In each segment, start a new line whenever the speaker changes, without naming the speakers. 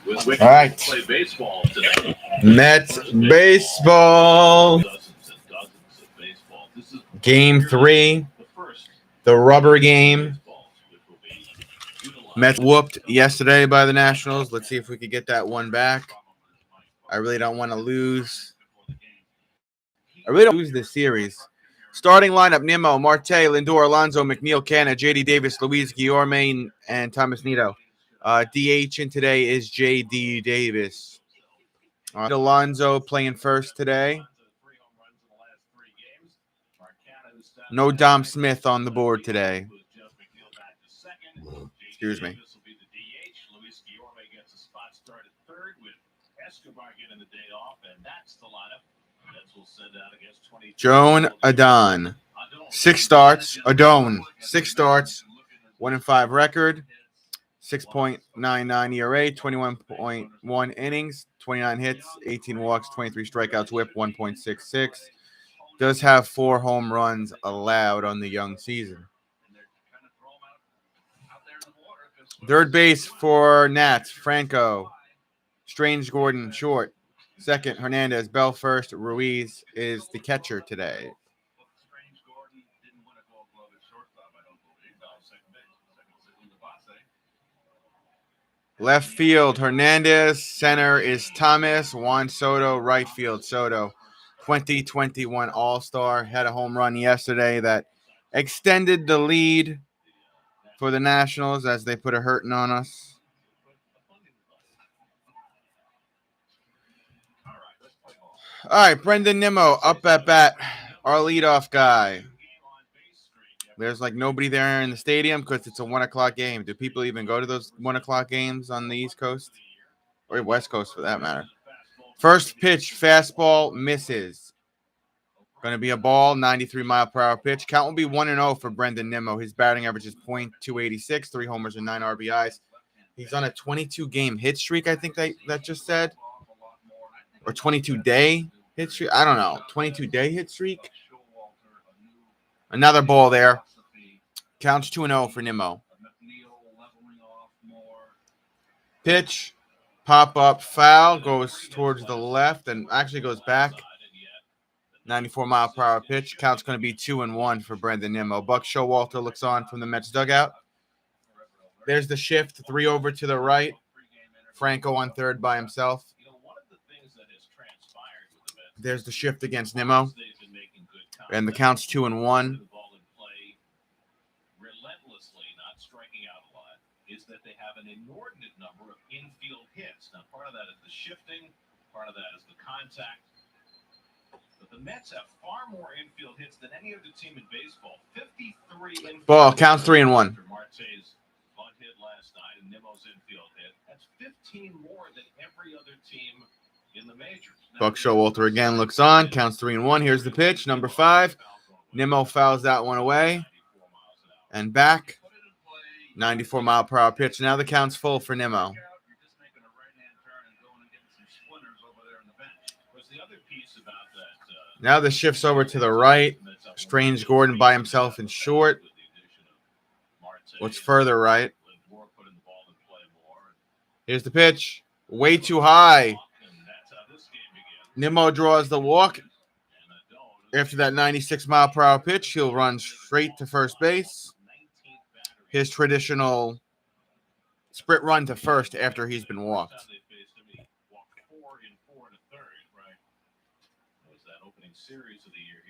All right. Mets baseball. Game 3. The rubber game. Mets whooped yesterday by the Nationals. Let's see if we could get that one back. I really don't want to lose. This series. Starting lineup: Nimmo, Marte, Lindor, Alonso, McNeil, Canna, J.D. Davis, Luis Guillorme, and Thomas Nido. DH in today is J.D. Davis. Alonso playing first today. No Dom Smith on the board today. Excuse me. Joan Adon. 6 starts. Adon. 6 starts. 1-5 record. 6.99 ERA. 21.1 innings. 29 hits. 18 walks. 23 strikeouts. Whip 1.66. Does have 4 home runs allowed on the young season. Third base for Nats, Franco. Strange Gordon, short. Second, Hernandez. Bell first. Ruiz is the catcher today. Left field, Hernandez. Center is Thomas. Juan Soto. Right field, Soto. 2021 All-Star. Had a home run yesterday that extended the lead for the Nationals as they put a hurting on us. All right, Brendan Nimmo up at bat, our leadoff guy. There's like nobody there in the stadium because it's a 1 o'clock game. Do people even go to those 1 o'clock games on the East Coast or West Coast for that matter? First pitch, fastball, misses. Going to be a ball, 93-mile-per-hour pitch. Count will be 1-0 for Brendan Nimmo. His batting average is .286, 3 homers and 9 RBIs. He's on a 22-game hit streak, I think that just said. Or 22-day hit streak. I don't know. 22-day hit streak. Another ball there. Counts 2-0 for Nimmo. Pitch. Pop up foul. Goes towards the left and actually goes back. 94-mile-per-hour pitch. Count's going to be 2-1 for Brendan Nimmo. Buck Showalter looks on from the Mets dugout. There's the shift. 3 over to the right. Franco on third by himself. There's the shift against Nimmo. And the count's 2-1. Is that they have an inordinate number of infield hits. Now, part of that is the shifting, part of that is the contact. But the Mets have far more infield hits than any other team in baseball. 53 infield ball counts 3-1. Marte's bunt hit last night and Nimmo's infield hit. That's 15 more than every other team in the majors. Buck Showalter again looks on. Counts 3-1. Here's the pitch, number 5. Nimmo fouls that one away. And back. 94-mile-per-hour pitch. Now the count's full for Nimmo. Now the shift's over to the right. Strange Gordon by himself in short. What's further right? Here's the pitch. Way too high. Nimmo draws the walk. After that 96-mile-per-hour pitch, he'll run straight to first base. His traditional sprint run to first after he's been walked.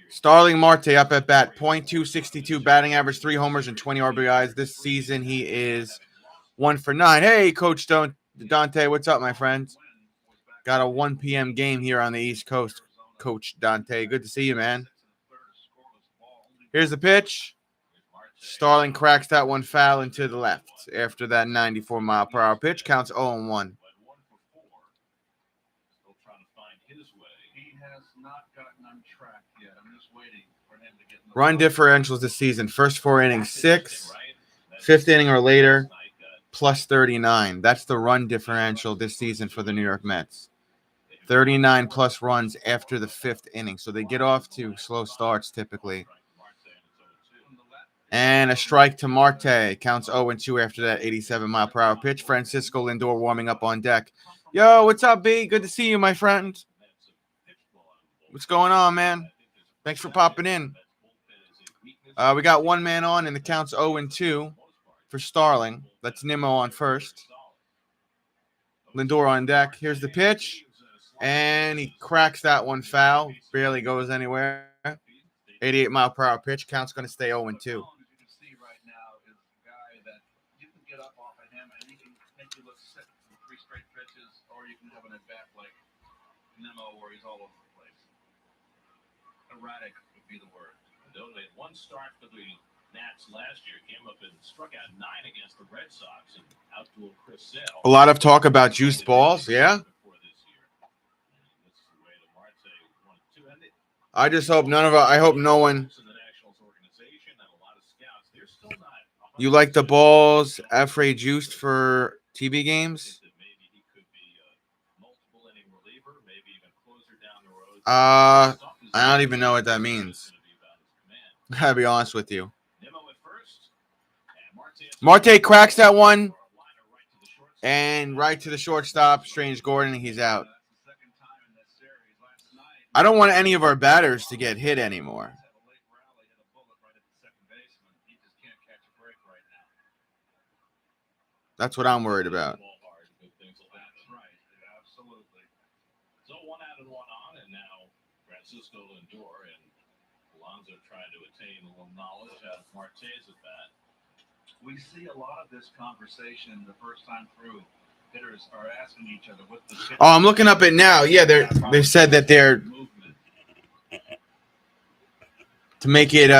Starling Marte up at bat, .262 batting average, 3 homers and 20 RBIs. This season he is 1 for 9. Hey, Coach Dante, what's up, my friend? Got a 1 p.m. game here on the East Coast, Coach Dante. Good to see you, man. Here's the pitch. Starling cracks that one foul into the left after that 94-mile-per-hour pitch. Counts 0-1. Run differentials this season. First 4 innings, 6. 5th inning or later, plus 39. That's the run differential this season for the New York Mets. 39 plus runs after the 5th inning. So they get off to slow starts typically. And a strike to Marte. Counts 0-2 after that 87-mile-per-hour pitch. Francisco Lindor warming up on deck. Yo, what's up, B? Good to see you, my friend. What's going on, man? Thanks for popping in. We got one man on, and the count's 0-2 for Starling. That's Nimmo on first. Lindor on deck. Here's the pitch. And he cracks that one foul. Barely goes anywhere. 88-mile-per-hour pitch. Count's going to stay 0-2.
Nimmo, where he's all over the place. Erratic would be the word. Though they had one start for the Nats last year, came up and struck out 9 against the Red Sox and outdueled Chris Sale.
A lot of talk about juiced balls, yeah. I just hope I hope no one. You like the balls F-ray juiced for TV games? I don't even know what that means. I gotta be honest with you. Marte cracks that one. And right to the shortstop. Strange Gordon, he's out. I don't want any of our batters to get hit anymore. That's what I'm worried about.
So 1 out and 1 on, and now Francisco Lindor and Alonso trying to attain a little knowledge out of Marte's at bat. We see a lot of this conversation the first time through. Hitters are asking each other what the.
Oh, I'm looking up it now. Yeah, they said that they're to make it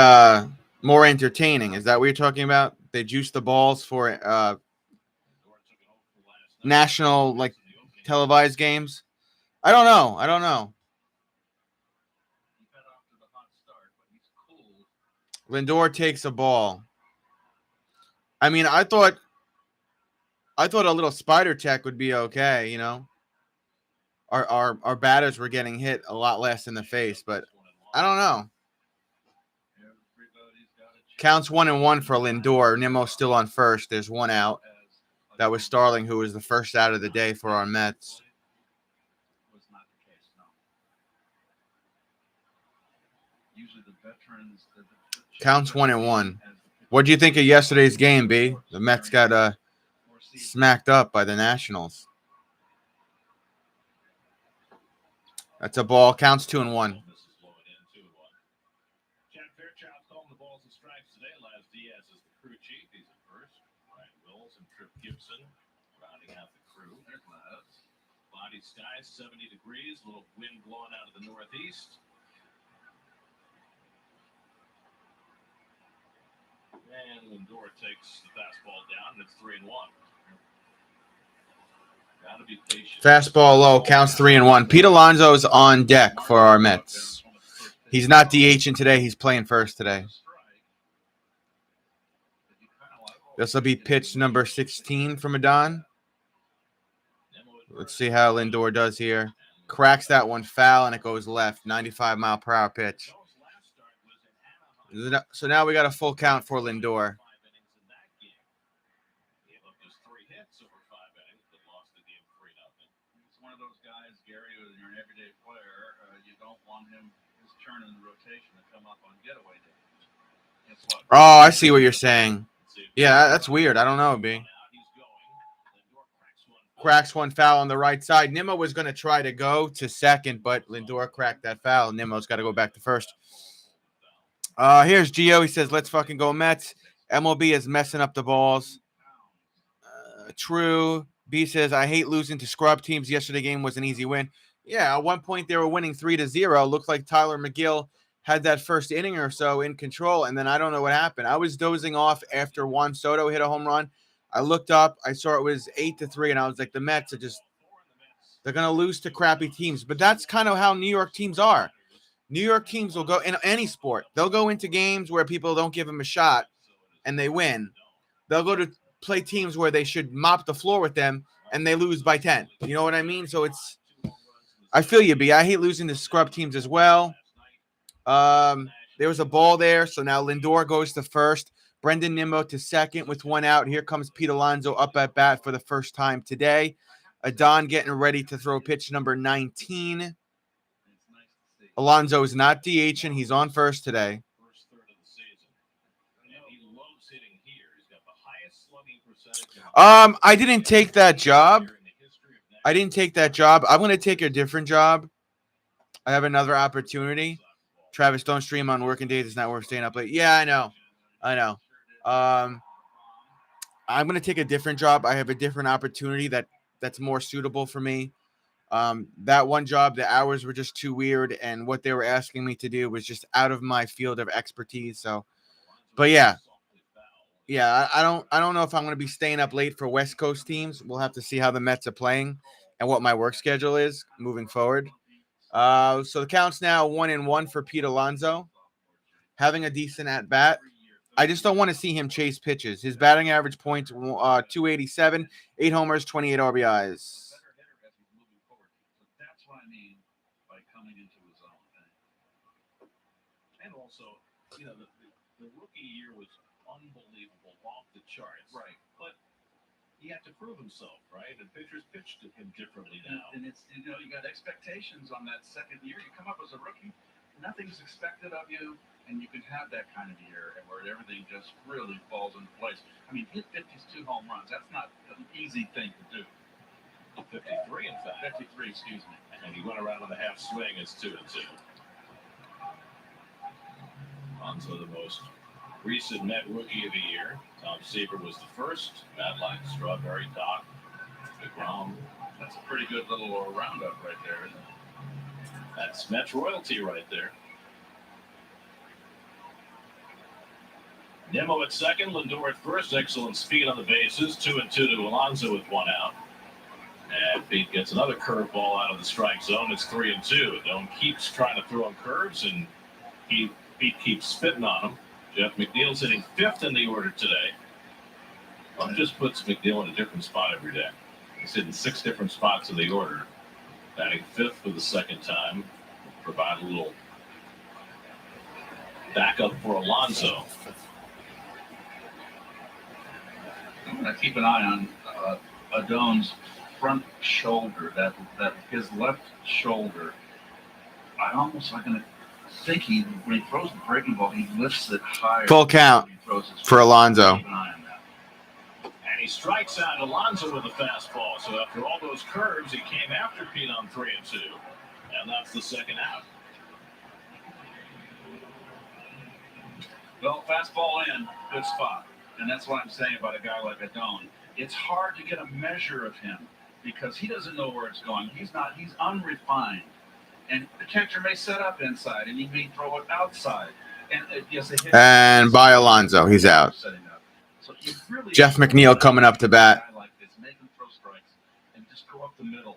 more entertaining. Is that what you're talking about? They juice the balls for national televised games. I don't know. Lindor takes a ball. I mean, I thought a little spider tech would be okay, you know. Our batters were getting hit a lot less in the face, but I don't know. Counts 1-1 for Lindor. Nimmo still on first. There's one out. That was Starling, who was the first out of the day for our Mets. Counts 1-1. What do you think of yesterday's game, B? The Mets got smacked up by the Nationals. That's a ball. Counts 2-1.
Cloudy skies, 70 degrees, a little wind blowing out of the northeast. And Lindor takes the fastball down, and it's 3-1. Gotta be patient.
Fastball low, counts 3-1. Pete Alonso's on deck for our Mets. He's not DHing today, he's playing first today. This will be pitch number 16 from Adon. Let's see how Lindor does here. Cracks that one foul, and it goes left. 95-mile-per-hour pitch. So now we got a full count for Lindor.
It's one of those guys, Gary, when you're an everyday player, you don't want him his turn in the rotation to come up on getaway day.
Oh, I see what you're saying. Yeah, that's weird. I don't know, B. Cracks one foul on the right side. Nimmo was going to try to go to second, but Lindor cracked that foul. Nimmo's got to go back to first. Here's Gio. He says, let's fucking go Mets. MLB is messing up the balls. True. B says, I hate losing to scrub teams. Yesterday game was an easy win. Yeah, at one point they were winning 3-0. Looked like Tyler McGill had that first inning or so in control, and then I don't know what happened. I was dozing off after Juan Soto hit a home run. I looked up. I saw it was 8-3, and I was like, the Mets are they're going to lose to crappy teams. But that's kind of how New York teams are. New York teams will go in any sport. They'll go into games where people don't give them a shot, and they win. They'll go to play teams where they should mop the floor with them, and they lose by 10. You know what I mean? So I feel you, B. I hate losing to scrub teams as well. There was a ball there, so now Lindor goes to first. Brendan Nimmo to second with 1 out. Here comes Pete Alonso up at bat for the first time today. Adon getting ready to throw pitch number 19. Alonso is not DHing. He's on first today.
First third of the season. And he loves hitting here. He's got the highest slugging percentage.
I didn't take that job. I'm going to take a different job. I have another opportunity. Travis, don't stream on working days. It's not worth staying up late. Yeah, I know. I'm going to take a different job. I have a different opportunity that's more suitable for me. That one job, the hours were just too weird, and what they were asking me to do was just out of my field of expertise. So, but yeah, I don't know if I'm going to be staying up late for West Coast teams. We'll have to see how the Mets are playing and what my work schedule is moving forward. So the count's now 1-1 for Pete Alonso, having a decent at bat. I just don't want to see him chase pitches. His batting average points 287, 8 homers, 28 RBIs.
That's what I mean by coming into his own thing. And also, the rookie year was unbelievable, off the charts. Right. But he had to prove himself, right? And pitchers pitch to him differently now. And it's, you got expectations on that second year. You come up as a rookie, nothing's expected of you, and you can have that kind of year where everything just really falls into place. I mean, hit 52 home runs. That's not an easy thing to do. 53, in fact. 53, excuse me. And he went around on the half swing as 2-2. Alonso, the most recent Met Rookie of the Year. Tom Seaver was the first. Madline, Strawberry, Doc, DeGrom. That's a pretty good little roundup right there, isn't it? That's Mets royalty right there. Nimmo at second, Lindor at first. Excellent speed on the bases. 2-2 to Alonso with 1 out. And Pete gets another curveball out of the strike zone. It's 3-2. Don keeps trying to throw him curves, and Pete keeps spitting on him. Jeff McNeil's hitting 5th in the order today. Well, it just puts McNeil in a different spot every day. He's hitting 6 different spots in the order. Batting 5th for the second time. Provide a little backup for Alonso. I'm going to keep an eye on Adon's front shoulder, that his left shoulder. I'm going to think when he throws the breaking ball, he lifts it higher.
Full count for Alonso.
And he strikes out Alonso with a fastball. So after all those curves, he came after Pete on 3-2. And that's the second out. Well, fastball in, good spot. And that's what I'm saying about a guy like Adon. It's hard to get a measure of him because he doesn't know where it's going. He's unrefined. And the catcher may set up inside and he may throw it outside. And by Alonso, he's out. So really
Jeff McNeil coming up to bat.
Like this, make him throw strikes and just go up the middle.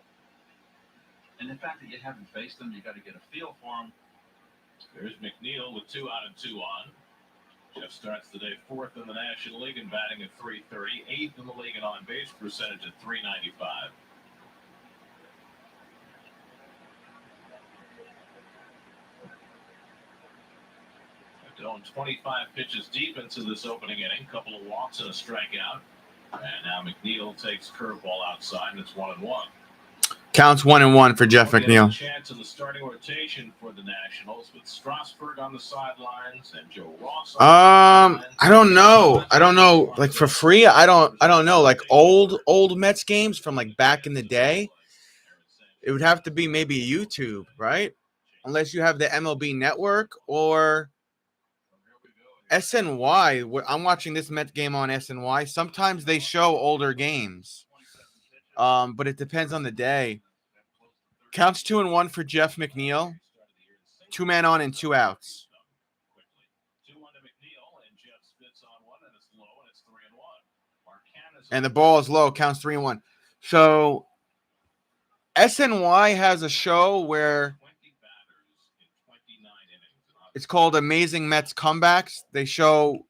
And the fact that you haven't faced him, you got to get a feel for him. There's McNeil with 2 out and 2 on. Jeff starts the day 4th in the National League and batting at .330, 8th in the league in on-base percentage at .395. Going 25 pitches deep into this opening inning, couple of walks and a strikeout. And now McNeil takes curveball outside, and it's 1-1.
Counts 1-1 for Jeff McNeil.
Chance in the starting rotation for the Nationals with Strasburg on the sidelines and Joe Ross.
I don't know. Like for free, I don't know. Like old Mets games from like back in the day, it would have to be maybe YouTube, right? Unless you have the MLB Network or SNY. I'm watching this Mets game on SNY. Sometimes they show older games, but it depends on the day. Counts 2-1 for Jeff McNeil. 2 men on and 2 outs. And the ball is low. Counts 3-1. So SNY has a show where it's called Amazing Mets Comebacks. They show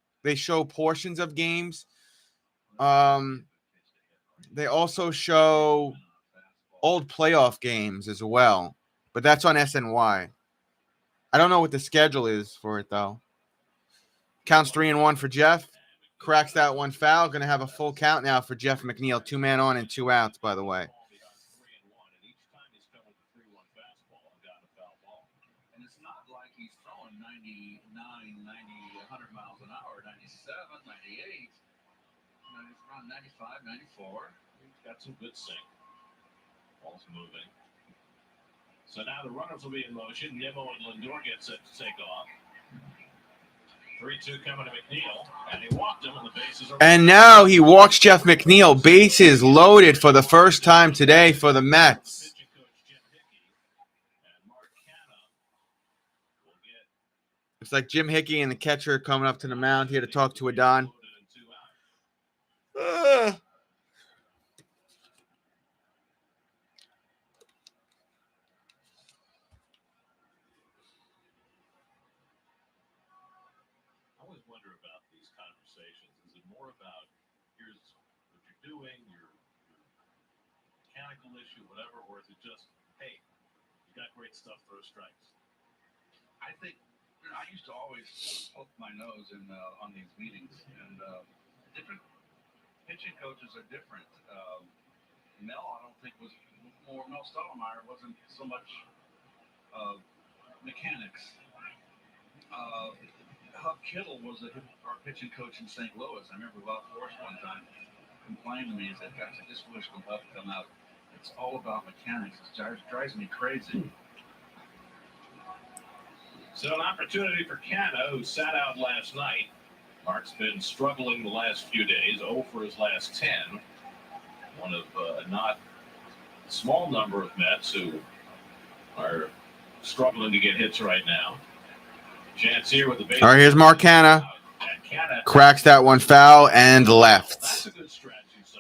portions of games. They also show old playoff games as well, but that's on SNY. I don't know what the schedule is for it though. Counts 3-1 for Jeff. Cracks that one foul. Going to have a full count now for Jeff McNeil. 2-man on and 2 outs, by the way.
And it's not like he's throwing 99, 90, 100 miles an hour, 97, 98. He's around 95, 94. He's got some good sink. Ball's moving. So now the runners will be in motion. Nimmo and Lindor get set to take off. 3-2 coming to McNeil, and he walked him, and the bases are.
And now he walks Jeff McNeil. Bases loaded for the first time today for the Mets. It's like Jim Hickey and the catcher coming up to the mound here to talk to Adon.
I always wonder about these conversations. Is it more about here's what you're doing, your mechanical issue, whatever, or is it just, hey, you got great stuff, throw strikes? I think I used to always poke my nose in on these meetings, and different pitching coaches are different. Mel, I don't think was more. Mel Stottlemyre wasn't so much mechanics. Hub Kittle was our pitching coach in St. Louis. I remember Bob Forrest one time complained to me. He said, "Guys, I just wish the Hub would come out. It's all about mechanics. It drives me crazy." So an opportunity for Canna, who sat out last night. Mark's been struggling the last few days, 0 for his last 10. One of a not small number of Mets who are struggling to get hits right now. Chance here with the base.
All right, here's Mark Canna. Cracks that one foul and left.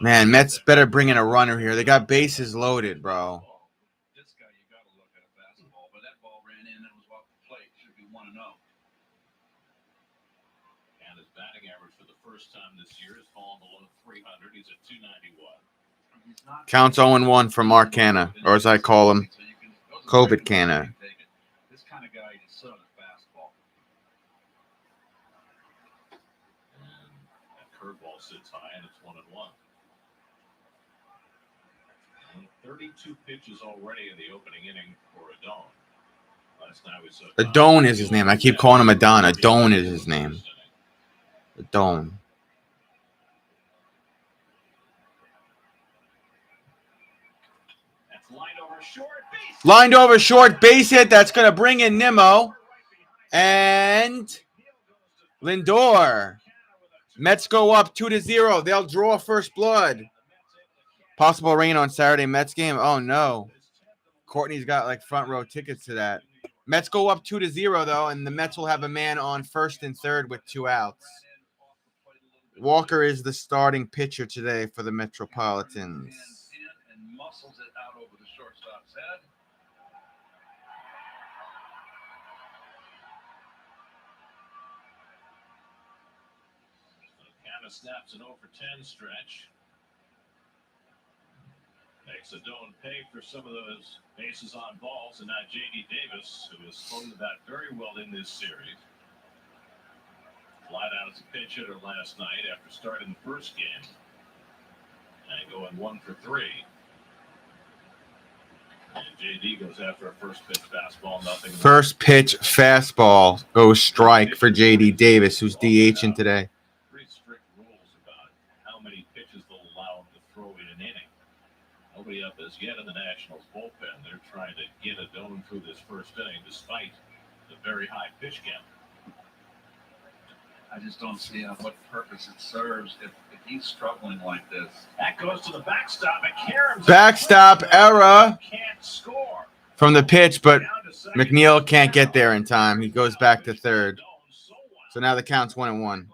Man, Mets better bring in a runner here. They got bases loaded, bro.
This guy, you got to look at a fastball, but that ball ran in and was off the plate. Should be 1-0. And his batting average for the first time this year has fallen below 300. He's at 291.
Counts 0-1 for Mark Canna, or as I call him, COVID Canna.
This kind of guy is so fastball. And that curveball sits high, and it's 1-1. 32 pitches already in the opening inning for Adon. Last night we saw
Adon is his name. I keep calling him Adon. Adon is his name. Adon. Lined over short base hit. That's going to bring in Nimmo. And Lindor. Mets go up 2-0. They'll draw first blood. Possible rain on Saturday Mets game. Oh, no. Courtney's got like front row tickets to that. Mets go up 2-0, though, and the Mets will have a man on first and third with 2 outs. Walker is the starting pitcher today for the Metropolitans.
And muscles it out over the shortstop's head. Canna snaps an 0 for 10 stretch. Makes Adon pay for some of those bases on balls, and now J.D. Davis, who has thrown the bat very well in this series. Flat out as a pinch hitter last night after starting the first game. And going 1 for 3. And J.D. goes after a first pitch fastball, nothing.
First pitch fastball goes strike for J.D. Davis, who's DHing today.
Pretty strict rules about how many pitches they'll allow him to throw in an inning. Nobody up as yet in the Nationals bullpen. They're trying to get Adon through this first inning despite the very high pitch count. I just don't see what purpose it serves if he's struggling like this. That goes to the backstop.
Backstop error
Can't score.
from the pitch, but McNeil can't get there in time. He goes back to third. So now the count's 1-1.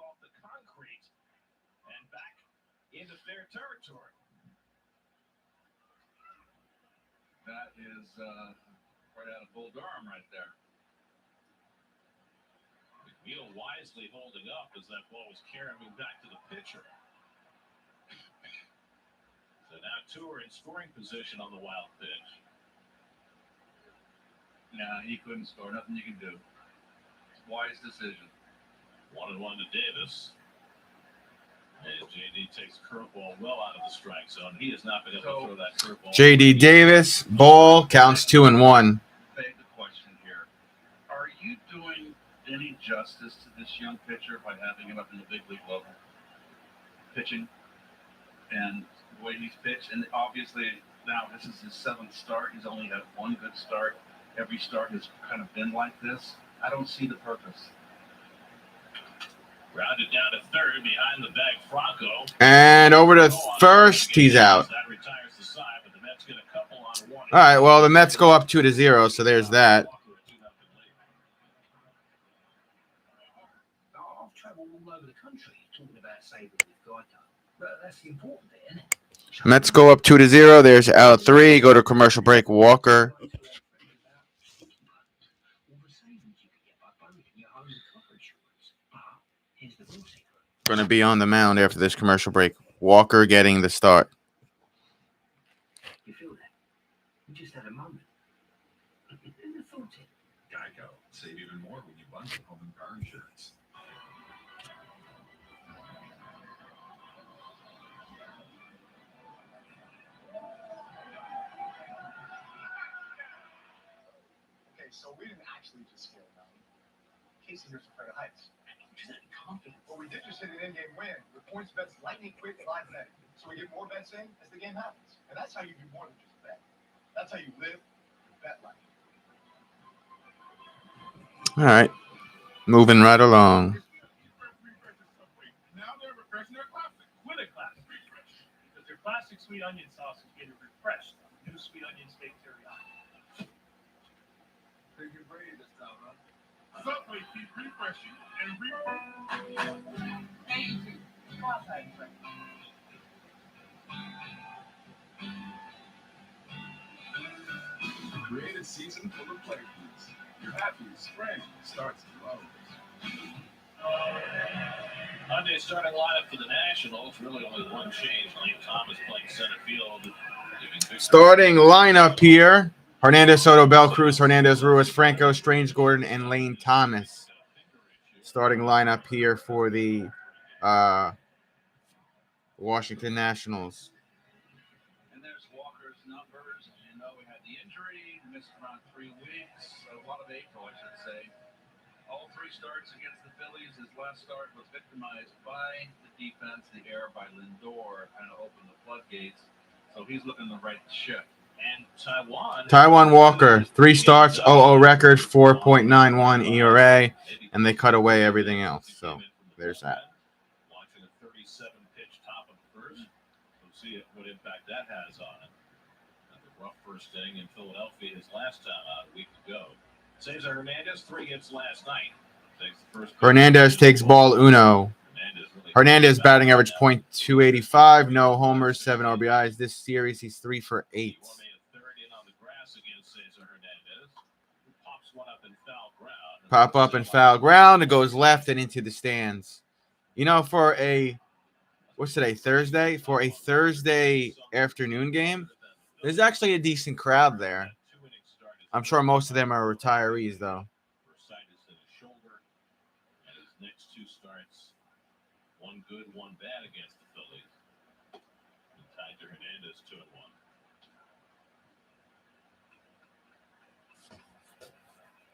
That is right out of Bull Durham right there. McNeil wisely holding up as that ball was carrying back to the pitcher. So now 2 are in scoring position on the wild pitch. Nah, he couldn't score. Nothing you can do. Wise decision. 1-1 to Davis. And JD takes curveball well out of the strike zone. He has not been able to throw that curveball.
JD Davis, ball, counts 2-1.
Beg the question here. Are you doing any justice to this young pitcher by having him up in the big league level? Pitching and the way he's pitched, and obviously now this is his 7th start. He's only had one good start. Every start has kind of been like this. I don't see the purpose.
Grounded down to third behind the bag, Franco.
And over to first, he's out.
That retires the side, but the Mets get a couple on one.
All right, well, the Mets go up 2-0, so there's that.
I've traveled all over the country talking about saving with Geico. But that's the important bit, isn't it?
Mets go up 2-0. There's out 3. Go to commercial break. Walker. Going to be on the mound after this commercial break. Walker getting the start.
You feel that? You just had a moment. Who thought it?
Geico. Save even more when you bundle home and car insurance.
Okay, so we didn't actually just scare them. Casey here's afraid of heights. Well, we did just hit an in-game win with points bets lightning quick live betting. So we get more bets in as the game happens. And that's how you do more than just bet. That's how you live and bet life.
All right. Moving right along.
Now they're refreshing their classic with a classic refresh. Because their classic sweet onion sauce is getting refreshed. New sweet onion steak teriyaki. They can breathe this time, huh? Subway keep refreshing and create a season full of play foods. Your happy spring starts at Lowe's.
Monday's starting lineup for the Nationals. Really only one change. Lane Thomas playing center field.
Starting lineup here. Hernandez, Soto, Bell, Cruz, Hernandez, Ruiz, Franco, Strange, Gordon, and Lane Thomas. Starting lineup here for the Washington Nationals.
And there's Walker's numbers. You know, we had the injury, missed around 3 weeks. A lot of April, I should say. All 3 starts against the Phillies. His last start was victimized by the defense. The error by Lindor kind of opened the floodgates. So he's looking the right ship.
And Taiwan.
Taiwan Walker, 3 starts, 0-0 record, 4.91 ERA, and they cut away everything else. So there's that.
Watching a 37-pitch top of the first. We'll see what impact that has on him. The rough first inning in Philadelphia his last time out a week ago. Cesar Hernandez, 3 hits last night. Takes the first
Hernandez takes ball uno.
really
Hernandez batting average .285, no homers, 7 RBIs. This series, he's 3 for 8. Pop up and foul ground. It goes left and into the stands. You know, for a, what's today, Thursday? For a Thursday afternoon game, there's actually a decent crowd there. I'm sure most of them are retirees, though.
Next 2 starts, 1 good, 1 bad against the Phillies. And tied to Hernandez 2-1.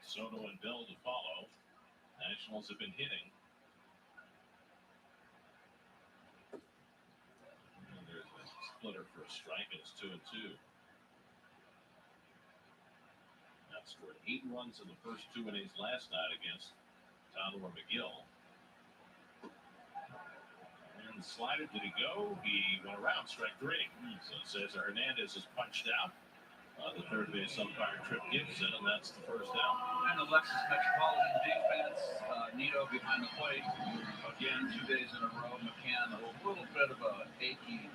Soto and Bell to follow. Nationals have been hitting. And there's a splitter for a strike, and it's 2-2. That scored 8 runs in the first 2 innings last night against Tyler McGill. And the slider, did he go? He went around, strike 3. So Cesar Hernandez is punched out. The third base umpire, Trip Gibson, and that's the first out.
And the Lexus Metropolitan defense, Nito behind the plate. Again, 2 days in a row. McCann, a little bit of a achy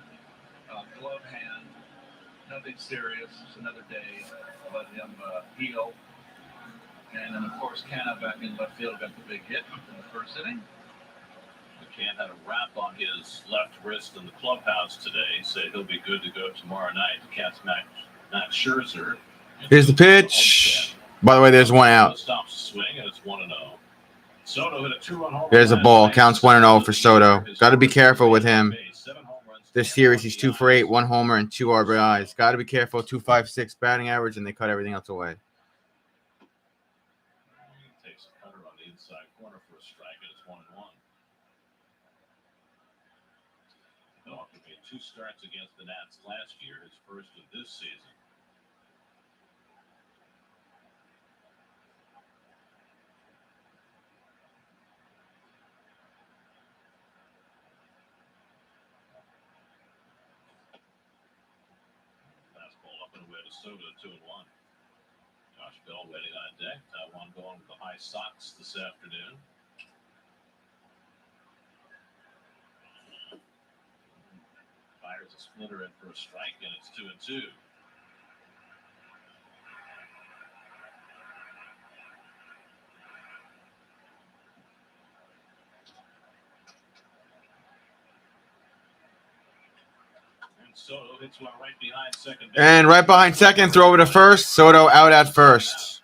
glove hand. Nothing serious. It's another day. Let him heal. And then, of course, Canna back in left field got the big hit in the first inning.
McCann had a wrap on his left wrist in the clubhouse today. Said he'll be good to go tomorrow night. The Cats match Matt Scherzer.
Here's the pitch. By the way, there's 1 out.
Stops the swing, and it's 1-0. Soto hit a 2-run home run.
There's a
last
ball.
night.
Counts 1-0 for Soto.
His
Got to be
first
careful with
base
him.
base, 7 home runs,
This
10
series, he's 2 for 8,
RBIs.
1 homer, and 2 RBIs. Got to be careful. 2.56 batting average, and they cut everything else away.
He takes a cutter on the inside corner for a strike, and it's 1-1. Milwaukee made 2 starts against the Nats last year, his first of this season. Fastball up and away to Soto, 2-1. Josh Bell waiting on deck. Taiwan going with the high Sox this afternoon. Fires a splitter in for a strike, and it's 2-2. And Soto hits one right behind second base.
And right behind second, throw over to first. Soto out at first.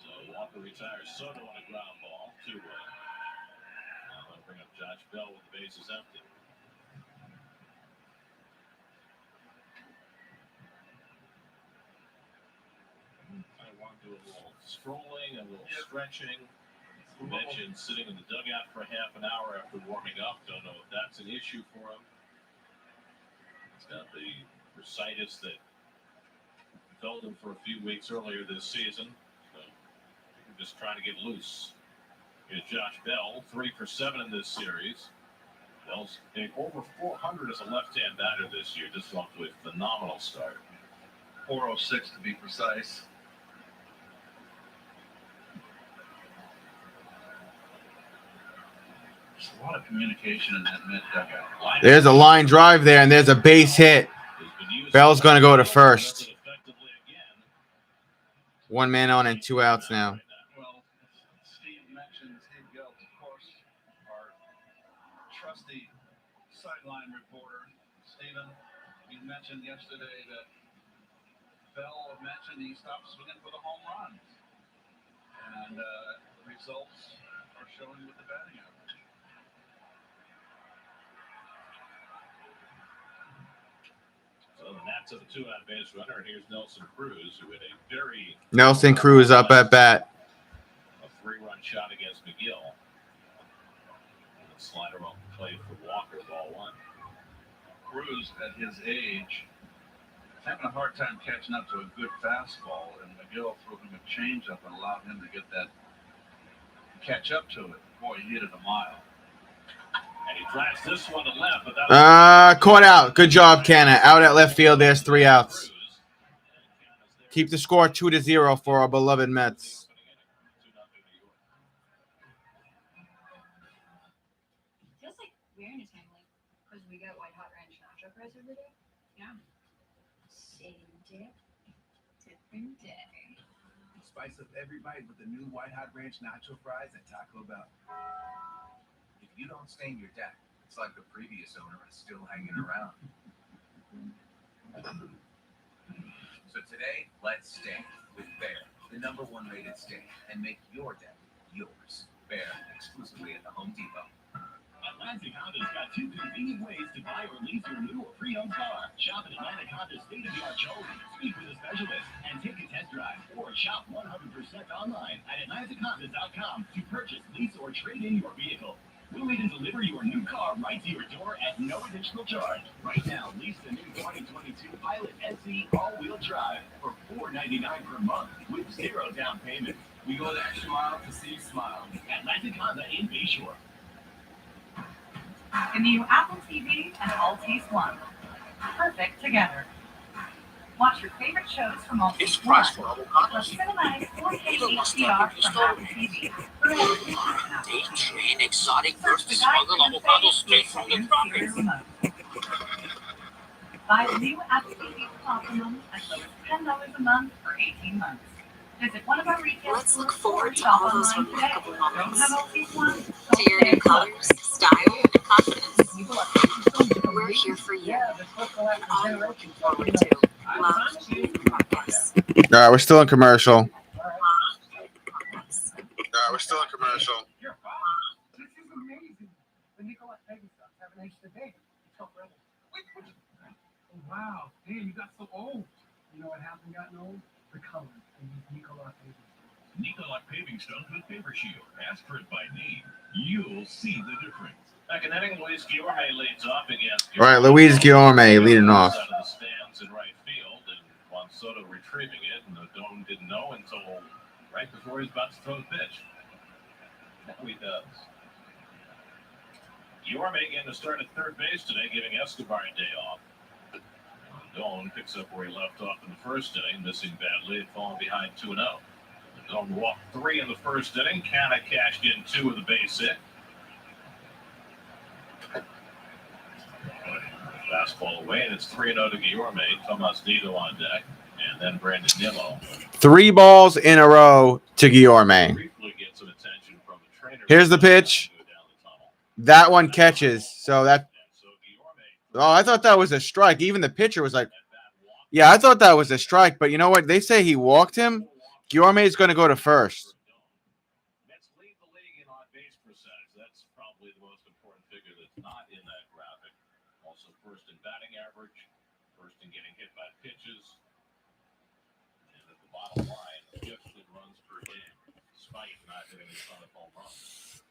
So Walker retires Soto on a ground ball, 2-1. Now they'll bring up Josh Bell with the bases empty. I want to do a little strolling, a little stretching. You mentioned sitting in the dugout for half an hour after warming up. Don't know if that's an issue for him. He's got the bursitis that felled him for a few weeks earlier this season. So we're just trying to get loose. Here's Josh Bell, 3 for 7 in this series. Bell's hitting over 400 as a left-hand batter this year, just off to a phenomenal start.
406 to be precise. There's a lot of communication in that mid dugout.
There's a line drive there, and there's a base hit. Bell's going to go to first. 1 man on and 2 outs now.
Well, Steve mentioned Steve Geltz, of course, our trusty sideline reporter. Steven, you mentioned yesterday that Bell mentioned he stopped swinging for the home runs. And results are showing with the batting average.
So the Nats have a 2-out base runner, and here's Nelson Cruz, who hit a very
Nelson Cruz up at bat.
a 3-run shot against McGill. And the slider on the plate for Walker, ball 1.
Cruz, at his age, is having a hard time catching up to a good fastball, and McGill threw him a changeup and allowed him to get that catch up to it. Boy, he hit it a mile.
And he drives this one to left, but that
Caught out. Good job, Canna. Out at left field. There's 3 outs. Keep the score 2-0 for our beloved Mets.
Feels like we're in a family because we got white hot ranch nacho fries every day. Yeah. Same day, different day.
Spice up every bite with the new white hot ranch nacho fries at Taco Bell. If you don't stain your deck, it's like the previous owner is still hanging around. So today, let's stain with Bear, the #1 rated stain, and make your deck yours. Bear, exclusively at the Home Depot.
Atlantic Honda's got 2 convenient ways to buy or lease your new or pre-owned car. Shop at Atlantic Honda's state-of-the-art showroom, speak with a specialist, and take a test drive. Or shop 100% online at AtlanticHonda.com to purchase, lease, or trade in your vehicle. We'll even deliver your new car right to your door at no additional charge. Right now, lease the new 2022 Pilot SE all-wheel drive for $499 per month with 0 down payment. We go the extra mile to see you smile. Atlantic Honda in Bayshore.
The new Apple TV and Altice One. Perfect together. Watch your favorite shows from
It's
Altice One.
price for avocados.
Plus cinematic 4K
Even must
HDR
have
from
been
Apple TV. For every
They train exotic
Search
birds
the
to
guide
smuggle
for your
avocados
favorite
straight from the
serial
tropics.
remote. Buy the new Apple TV for Optimum as low as $10 a month for 18 months. Visit one of our retail
Let's look
stores
forward
or
to
shop
all those
online today.
remarkable
Don't
moments.
have Altice One?
To your new colors, style, and confidence. We're here for you. And all you're looking forward to. Love and progress.
All right, we're still in commercial.
old. You know what happened gotten old? The color. They use Nicolak paving.
Nicolak Paving Stones with Paper Shield. Ask for it by name. You'll see the difference.
Back in inning, Luis Guillorme leads off against.
All right, Luis Guillorme leading off.
Out of the stands in right field, and Juan Soto retrieving it, and the dome didn't know until right before he was about to throw the pitch. Now he does. Guillorme getting to start at third base today, giving Escobar a day off. Doan picks up where he left off in the first inning, missing badly and falling behind 2-0. Doan walked 3 in the first inning. Canna cashed in 2 with a base hit. Fastball away, and it's 3-0 to Guillorme. Tomas Nido on deck, and then Brandon Nimmo.
3 balls in a row to Guillorme.
Briefly get some attention from the trainer.
Here's the pitch. That one catches. So that. Oh, I thought that was a strike. Even the pitcher was like, yeah, I thought that was a strike. But you know what? They say he walked him. Guillorme is going to go to first.
Mets lead the league in on-base percentage. That's probably the most important figure that's not in that graphic. Also first in batting average, first in getting hit by pitches. And at the bottom line, 5th in runs per game, despite not hitting a ton of home runs.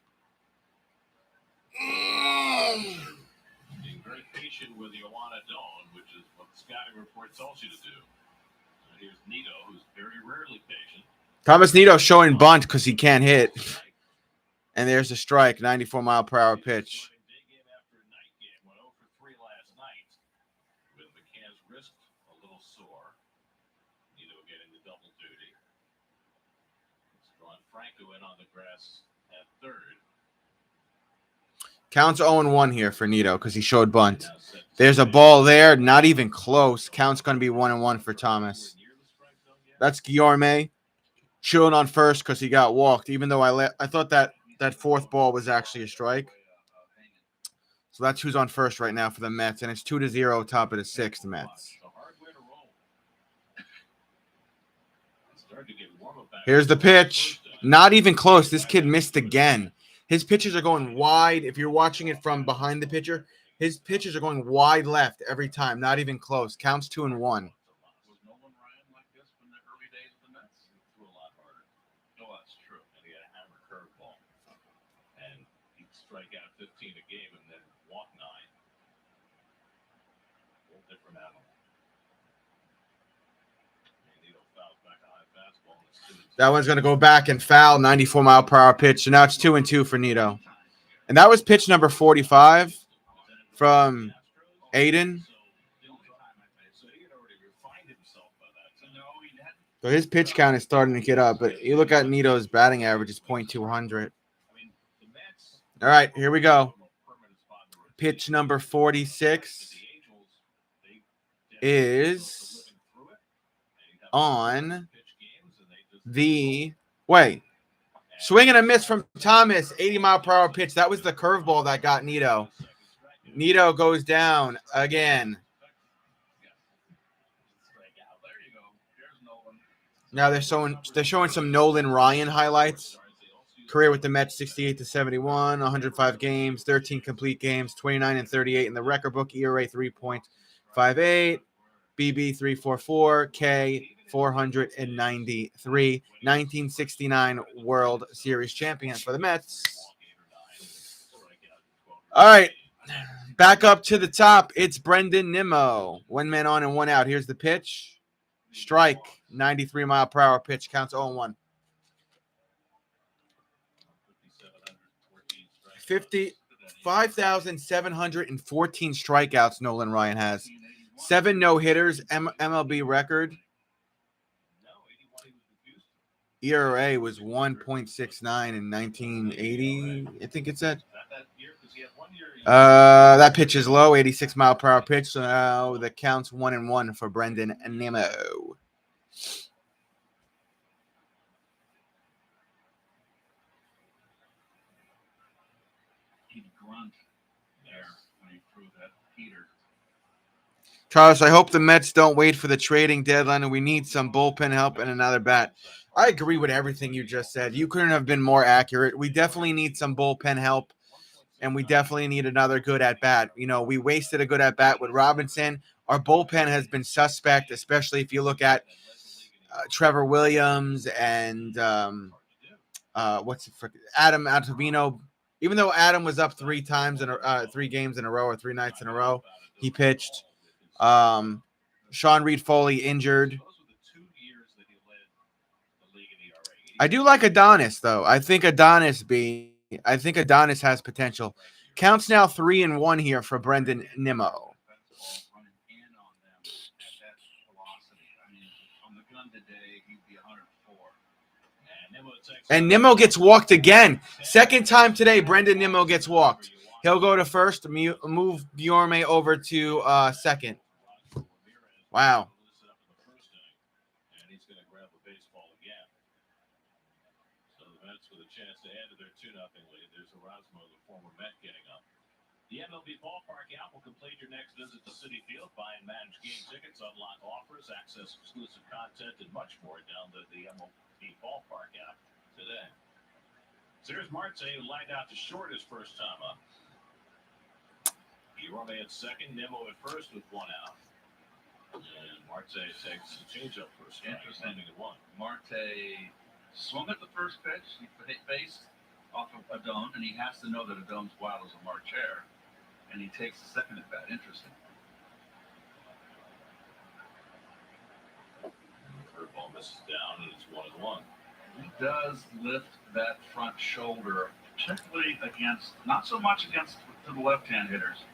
Being very patient with Joanna Doan, which is what the scouting report tells you to do. And here's Nido, who's very rarely patient.
Thomas Nido showing bunt because he can't hit. And there's a strike, 94-mile-per-hour pitch.
Day game after a night game, went 0 for 3 last night. With McCann's wrist a little sore. Nido getting the double duty. It's drawn Franco in on the grass at third.
Counts 0-1 here for Nido because he showed bunt. There's a ball there, not even close. Count's going to be 1-1 for Thomas. That's Guillorme chilling on first because he got walked, even though I thought that 4th ball was actually a strike. So that's who's on first right now for the Mets, and it's 2-0 top of the 6th Mets. Here's the pitch. Not even close. This kid missed again. His pitches are going wide. If you're watching it from behind the pitcher, his pitches are going wide left every time. Not even close. Counts 2-1.
Was Nolan Ryan like this in the early days of the Mets? He threw a lot harder. No, that's true. And he had a hammer curveball. And he'd strike out 15 a game and then walk 9. A little different animal. Nido fouls back a high fastball.
That one's going to go back and foul, 94-mile-per-hour pitch. So now it's 2-2 for Nido. And that was pitch number 45 from Aiden. So his pitch count is starting to get up. But you look at Nido's batting average, it's .200. All right, here we go. Pitch number 46 is on the way. Swing and a miss from Thomas, 80-mile-per-hour pitch. That was the curveball that got Nido. Nido goes down again. Now they're showing some Nolan Ryan highlights. Career with the Mets, 68-71, 105 games, 13 complete games, 29-38 in the record book. ERA 3.58, BB 344, K 493, 1969 World Series champion for the Mets. All right, back up to the top. It's Brendan Nimmo. 1 man on and 1 out. Here's the pitch. Strike, 93-mile-per-hour pitch. Counts 0-1. 5,714 strikeouts Nolan Ryan has. 7 no-hitters, MLB record. ERA was 1.69 in 1980, I think it said. That pitch is low, 86-mile-per-hour pitch. So now the count's 1-1 for Brendan Nimmo. Charles, I hope the Mets don't wait for the trading deadline, and we need some bullpen help and another bat. I agree with everything you just said. You couldn't have been more accurate. We definitely need some bullpen help, and we definitely need another good at-bat. You know, we wasted a good at-bat with Robinson. our bullpen has been suspect, especially if you look at Trevor Williams and Adam Ottavino. Even though Adam was up 3 games in a row or 3 nights in a row, he pitched. Sean Reed Foley injured. I do like Adonis though. I think Adonis has potential. Counts now 3-1 here for Brendan Nimmo. And Nimmo gets walked again. Second time today, Brendan Nimmo gets walked. He'll go to first, move Guillorme over to second. Wow.
The MLB Ballpark app will complete your next visit to Citi Field. Buy and manage game tickets, unlock offers, access exclusive content, and much more. Download the MLB Ballpark app today. Here's Marte, who lined out to short his first time up. Guillorme at second, Nimmo at first with 1 out. And Marte takes the changeup first. Interesting.
Marte swung at the first pitch. He faced off of Adon, and he has to know that Adon's wild as a Marcher. And he takes the second at bat. Interesting.
Curveball misses down, and it's 1-1.
He does lift that front shoulder, particularly against, not so much against to the left-hand hitters,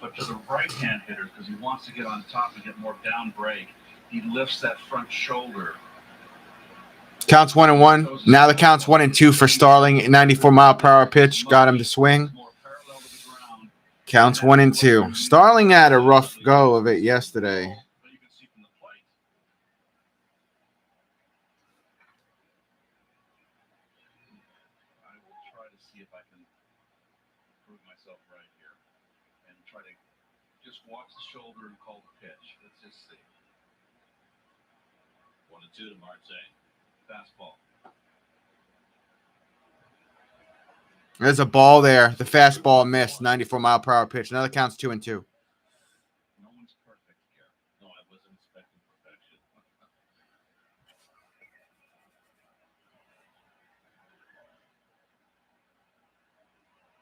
but to the right-hand hitters, because he wants to get on top and get more down break. He lifts that front shoulder.
Counts 1-1. Now the count's 1-2 for Starling. 94-mile-per-hour pitch got him to swing. Counts 1-2. Starling had a rough go of it yesterday.
I will try to see if I can prove myself right here and try to just watch the shoulder and call the pitch. Let's just see.
1-2 to Marte.
Fastball.
There's a ball there. The fastball missed. 94-mile-per-hour pitch. Another counts 2-2.
No one's perfect here.
No, I wasn't expecting perfection.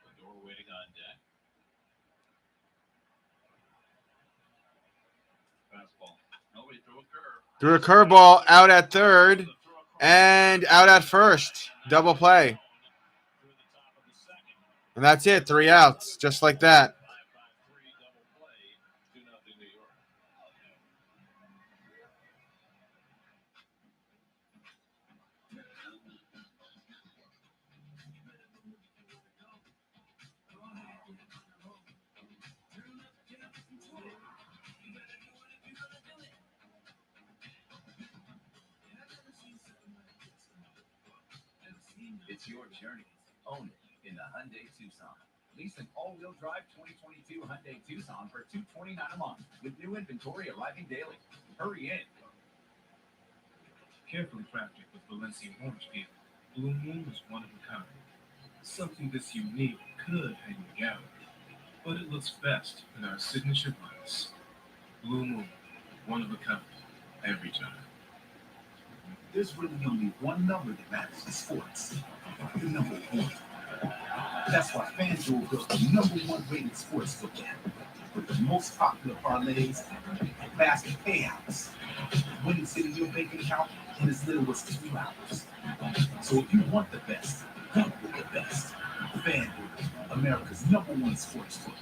The door waiting on deck.
Fastball. Nobody threw a curve.
Threw a curveball out at third and out at first. Double play. And that's it. 3 outs. Just like that.
It's your journey. Own it in the Hyundai Tucson. Lease an all-wheel drive 2022 Hyundai Tucson for $229 a month with new inventory arriving daily. Hurry in.
Carefully crafted with Valencia orange peel, Blue Moon is one of a kind. Something this unique could hang in the gallery, but it looks best in our signature glass. Blue Moon, one of a kind, every time.
There's really only one number that matters in sports. The number 1. That's why FanDuel built the number 1 rated sportsbook app with the most popular parlays and faster payouts. Winning sitting in your bank account in as little as 2 hours. So if you want the best, hunt with the best. FanDuel, America's number 1 sportsbook.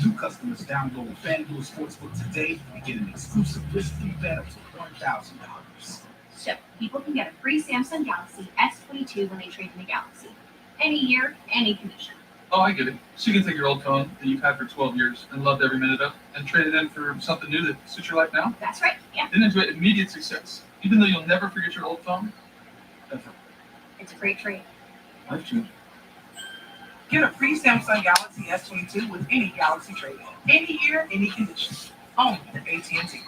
New customers download FanDuel Sportsbook today and get an exclusive risk-free bet up to $1,000.
So, people can get a free Samsung Galaxy S22 when they trade in the Galaxy. Any year, any condition.
Oh, I get it. So you can take your old phone that you've had for 12 years and loved every minute of and trade it in for something new that suits your life now?
That's right, yeah.
Then enjoy immediate success. Even though you'll never forget your old phone? Ever.
It's a great trade.
Life changing.
Get a free Samsung Galaxy S22 with any Galaxy trade. Any year, any condition. Only at AT&T.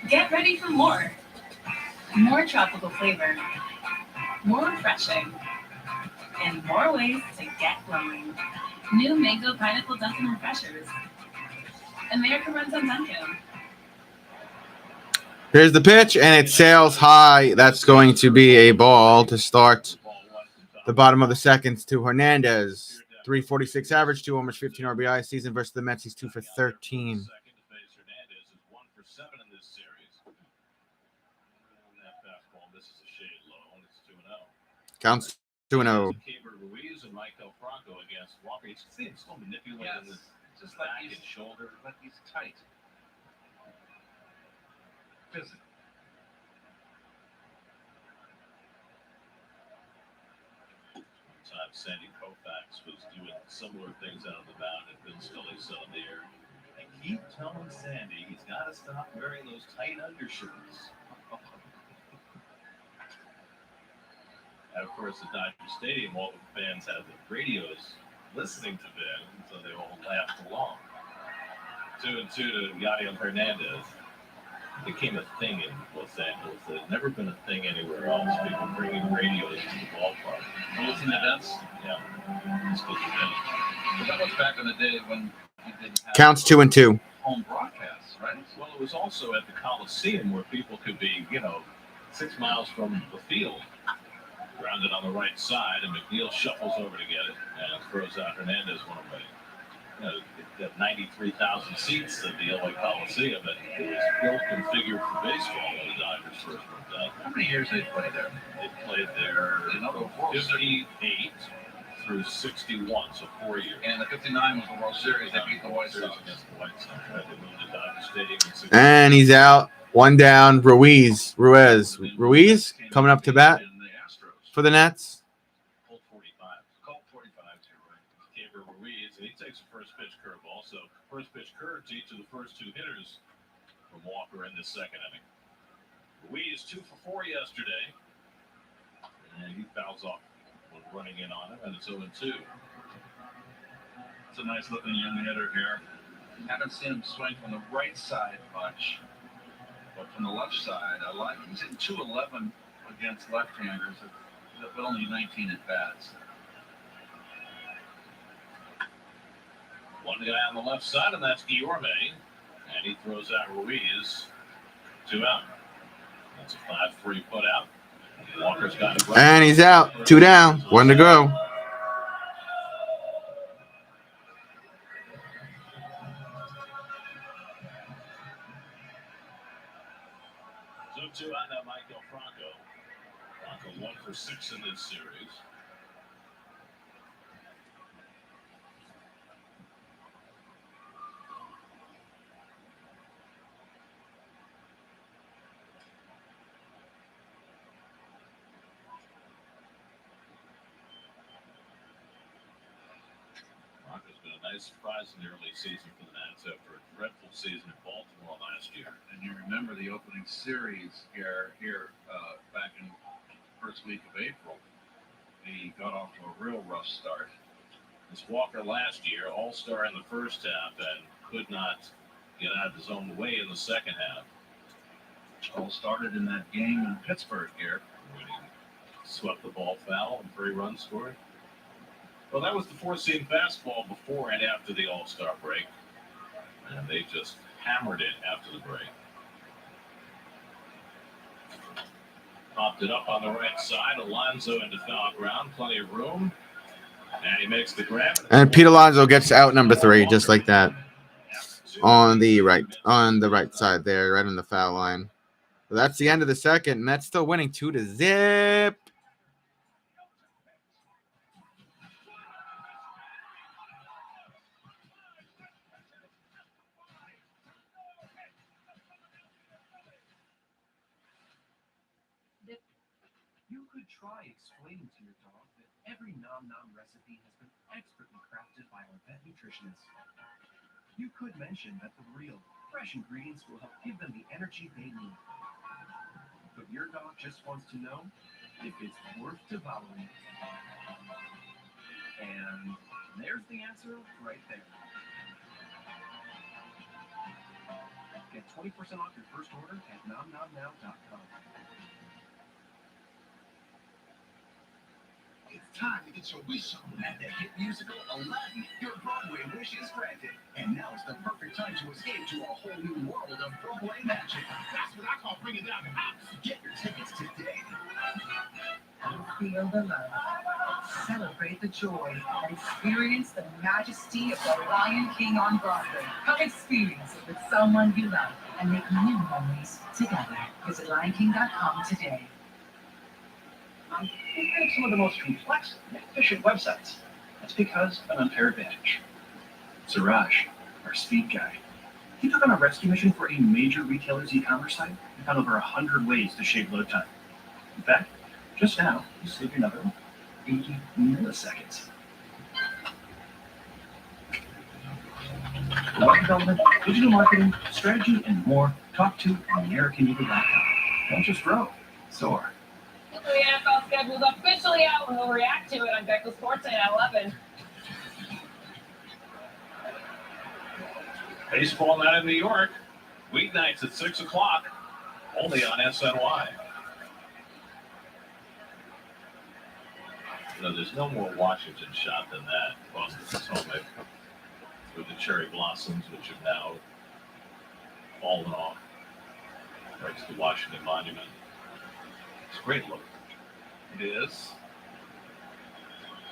Get ready for more. More tropical flavor. More refreshing. And more ways to get glowing. New Mango Pineapple Dunkin' Refreshers. America runs on Dunkin'.
Here's the pitch, and it sails high. That's going to be a ball to start the bottom of the second to Hernandez. 346 average, 2 homers, 15 RBI. Season versus the Mets, he's 2 for 13. Counts 2-0.
Ruiz and Michael Franco against Walker. You see him still manipulating
Yes,
his
just like
back
he's
and shoulder.
like he's tight. Physical.
Time Sandy Koufax was doing similar things out of the mound and Bill Scully still in the air. I keep telling Sandy he's got to stop wearing those tight undershirts. And of course, at Dodger Stadium, all the fans had the radios listening to Ben, so they all laughed along. 2-2 to Yadiel Hernandez. It became a thing in Los Angeles. It had never been a thing anywhere else. People bringing radios to the ballpark.
Listen to Vince?
Yeah. It's good to Vince.
But that was back in the day when you didn't have
Counts 2-2.
home broadcasts, right?
Well, it was also at the Coliseum where people could be, 6 miles from the field. Grounded on the right side, and McNeil shuffles over to get it and throws out Hernandez one away. It got 93,000 seats at the LA Coliseum, and it was built and configured for baseball when the Dodgers first moved out.
How many years they played there?
They played there
Another World
58 through 61, so 4 years.
And the 59 was the World Series. They beat the White Sox.
Against the White Sox. Right? They moved to Dodger Stadium in 61.
And he's out. 1 down. Ruiz coming up to bat for the Nets.
Colt 45. Colt 45, you're right. Gabriel Ruiz, and he takes a first pitch curveball. So first pitch curve to each of the first 2 hitters from Walker in this second inning. Ruiz 2 for 4 yesterday, and he fouls off when running in on him, and it's 0-2.
It's a nice looking young hitter here. Haven't seen him swing from the right side much, but from the left side, I like him. He's hitting 211 against left-handers, but only 19 at bats.
One guy on the left side, and that's Guillorme, and he throws out Ruiz. 2 out. That's a 5-3 put out. Walker's got it.
And he's out. 2 down. 1 to go.
So 2 out now, Michael Franco. Franco 1 for 6 in this series. Franco's been a nice surprise in the early season for the Nats after a dreadful season in Baltimore last year.
And you remember the opening series here back in the first week of April. He got off to a real rough start.
This Walker last year, all-star in the first half, and could not get out of his own way in the second half.
All started in that game in Pittsburgh here.
When he swept the ball foul and 3 runs scored. Well, that was the 4-seam fastball before and after the all-star break. And they just hammered it after the break. Popped it up on the right side. Alonso into foul ground. Plenty of room. And he makes the grab.
And Pete Alonso gets out number 3, just like that. On the right side there, right on the foul line. So that's the end of the second, and that's still winning 2-0.
You could try explaining to your dog that every nom nom recipe has been expertly crafted by our vet nutritionists. You could mention that the real, fresh ingredients will help give them the energy they need. But your dog just wants to know if it's worth devouring. And there's the answer right there. Get 20% off your first order at nomnomnow.com. It's
time to get your wish on. At the hit musical Aladdin, your Broadway wish is granted. And now is the perfect time to escape to a whole new world of Broadway magic. That's what I call bringing down the house. Get your tickets today.
Feel the love, celebrate the joy, and experience the majesty of the Lion King on Broadway. Come experience it with someone you love and make new memories together. Visit LionKing.com today.
We have some of the most complex and efficient websites. That's because of an unfair advantage.
Siraj, our speed guy. He took on a rescue mission for a major retailer's e-commerce site and found over 100 ways to shave load time. In fact, just now, you saved another 80 milliseconds. Web development, digital marketing, strategy, and more. Talk to AmericanEagle.com. Don't just grow, soar.
The NFL schedule's officially out, and we'll react to it on Geico Sports at 11.
Baseball night in New York, weeknights at 6 o'clock, only on SNY. You know, there's no more Washington shot than that. Boston's home with the cherry blossoms, which have now fallen off next to Washington Monument. It's a great look. It is.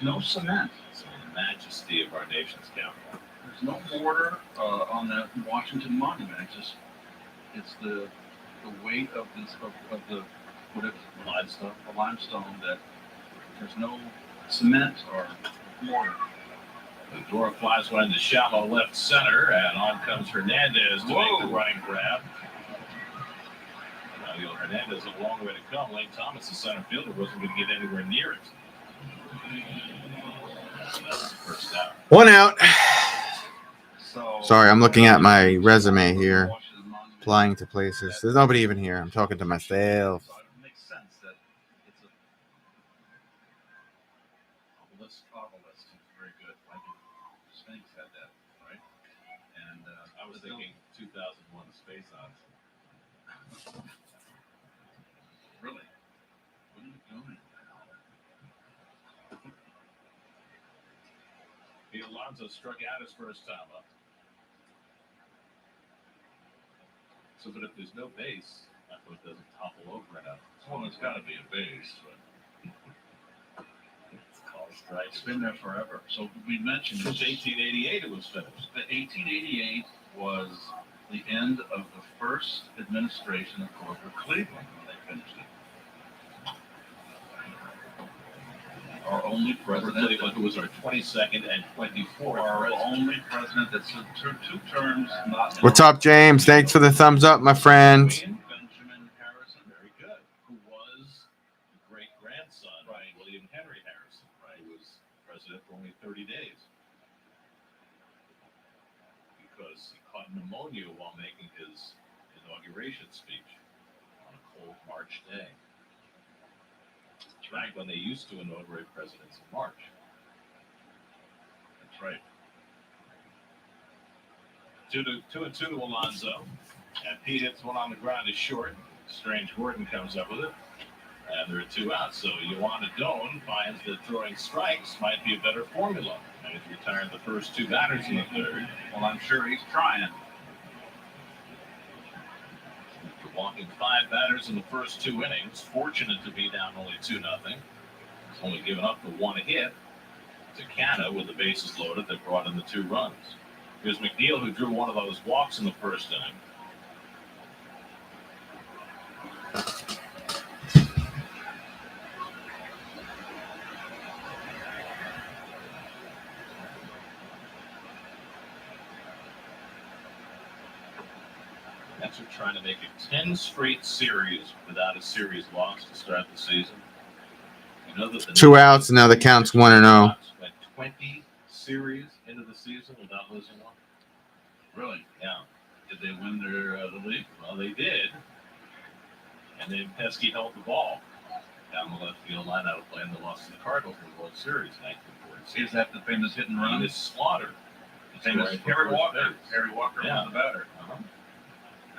No cement.
It's the majesty of our nation's capital.
There's no border on that Washington Monument. It's the weight of this of the
Limestone.
The limestone that there's no cement or mortar.
The door flies one into shallow left center, and on comes Hernandez to make the running grab. Now, Hernandez has a long way to come. Lane Thomas, the center fielder, wasn't going to get anywhere near it. That's the first out.
One out.
So,
Sorry, I'm looking at my resume here. Applying to places. There's nobody even here. I'm talking to myself.
So it makes sense that it's a obelisk. It's very good. Like Sphinx had that, right? And
I was thinking 2001 Space Odyssey.
Really? What are you doing?
Alonso struck out his first time up. So, but if there's no base, I thought it doesn't topple over enough.
Well, there's got to be a base, but
It's called strike.
it's been there forever. So we mentioned
Since 1888 it was finished.
that 1888 was the end of the first administration of Grover Cleveland when they finished it. Our only president,
Cleveland, who was our 22nd and 24th
our
president.
only president that served two terms. Not in
What's up, James? Thanks for the thumbs up, my friend.
Benjamin Harrison,
Very good. Who was the great-grandson of William Henry Harrison, right? Who was president for only 30 days. Because he caught pneumonia while making his inauguration speech on a cold March day. Back when they used to inaugurate presidents in March.
That's right.
2-2 to Alonso. And Pete hits one on the ground is short. Strange Gordon comes up with it. And there are 2 outs. So Yoanna Doan finds that throwing strikes might be a better formula. And he's retired the first 2 batters in the third.
Well, I'm sure he's trying.
After walking 5 batters in the first 2 innings, fortunate to be down only 2-0. He's only given up the 1 hit to Canna with the bases loaded that brought in the 2 runs. Here's McNeil, who drew one of those walks in the first inning. Mets are trying to make it 10 straight series without a series loss to start the season. You know that the
2 outs, and now the count's 1-0.
went 20 series into the season without losing one.
Really?
Yeah.
Did they win their the league?
Well, they did. And then Pesky held the ball down the left field line out of play, and they lost to the Cardinals in the World Series in 1946.
Is that the famous hit and run?
This Slaughter.
The famous Harry Walker. Harry Walker
Yeah.
was the batter.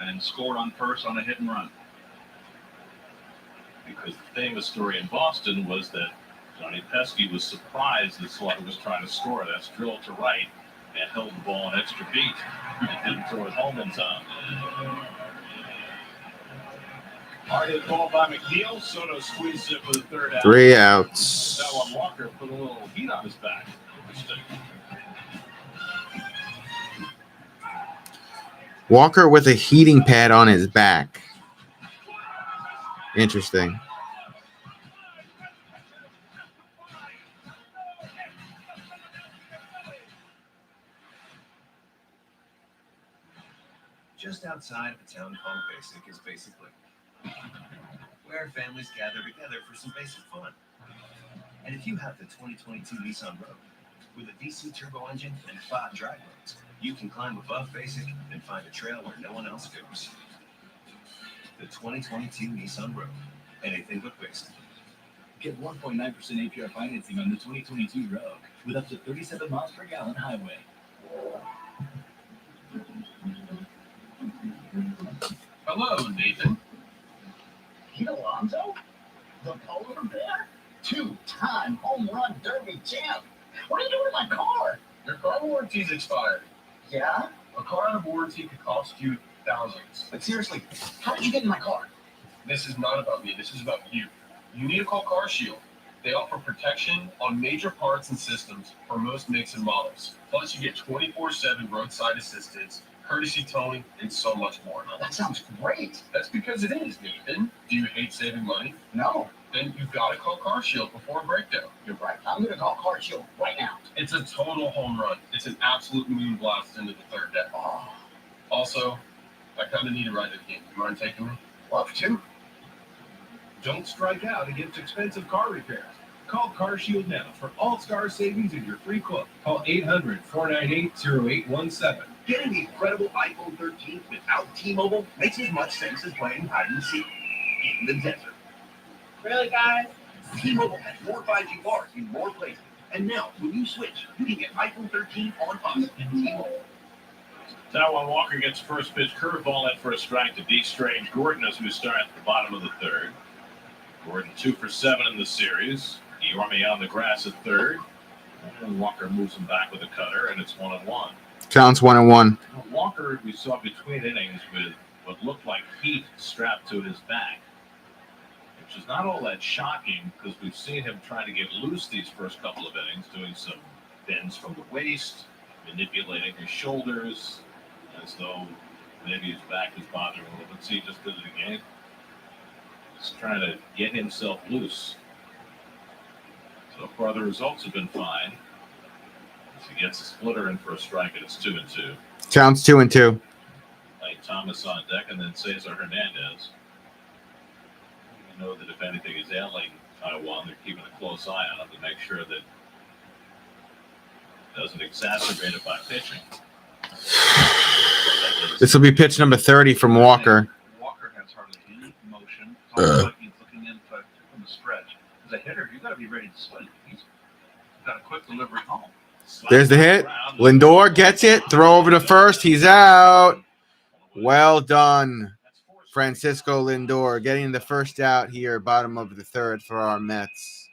And scored on first on a hit and run.
Because the famous story in Boston was that Johnny Pesky was surprised that Slugger was trying to score. That's drilled to right and held the ball an extra beat. And didn't throw it home in time. Hard hit ball by McNeil. Soto squeezed it for the third out.
3 outs.
That one Walker put a little heat on his back.
Walker with a heating pad on his back. Interesting.
Just outside of a town called Basic is Basic Living, where families gather together for some basic fun. And if you have the 2022 Nissan Rogue with a DC turbo engine and 5 drive modes, you can climb above Basic and find a trail where no one else goes. The 2022 Nissan Rogue, anything but basic.
Get 1.9% APR financing on the 2022 Rogue with up to 37 miles per gallon highway.
Hello, Nathan.
Pete Alonso? The polar bear? 2-time home run derby champ. What are you doing to my car?
Your car warranty's expired.
Yeah?
A car out of warranty could cost you thousands.
But seriously, how did you get in my car?
This is not about me. This is about you. You need to call CarShield. They offer protection on major parts and systems for most makes and models. Plus, you get 24/7 roadside assistance, courtesy towing, and so much more.
That sounds great.
That's because it is, Nathan. Do you hate saving money?
No.
Then you've got to call CarShield before a breakdown.
You're right. I'm going to call CarShield right now.
It's a total home run. It's an absolute moon blast into the third deck.
Oh.
Also, I kind of need a ride to the game. You mind taking me?
Love to.
Don't strike out against expensive car repairs. Call CarShield now for all-star savings in your free quote. Call 800-498-0817.
Getting the incredible iPhone 13 without T-Mobile makes as much sense as playing hide and seek in the desert.
Really, guys?
T-Mobile has more 5G bars in more places. And now, when you switch, you can get iPhone 13 on us and T-Mobile.
Taiwan Walker gets first pitch curveball in for a strike to D. Strange Gordon as we start at the bottom of the third. Gordon 2 for 7 in the series. Yormi on the grass at third. And Walker moves him back with a cutter, and it's 1-1.
Counts 1-1.
Walker, we saw between innings with what looked like heat strapped to his back, which is not all that shocking because we've seen him trying to get loose these first couple of innings, doing some bends from the waist, manipulating his shoulders, as though maybe his back is bothering him a little bit. See, he just did it again. He's trying to get himself loose. So far, the results have been fine. As he gets a splitter in for a strike, and it's 2-2.
Counts 2-2.
Lane Thomas on deck, and then Cesar Hernandez. We know that if anything is ailing Taiwan, they're keeping a close eye on him to make sure that it doesn't exacerbate it by pitching.
This will be pitch number 30 from Walker.
Walker has hardly any motion. It's almost like he's looking in from the stretch. As a hitter, you've got to be ready to swing. He's got a quick delivery home.
There's the hit. Lindor gets it. Throw over to first. He's out. Well done, Francisco Lindor, getting the first out here, bottom of the third for our Mets.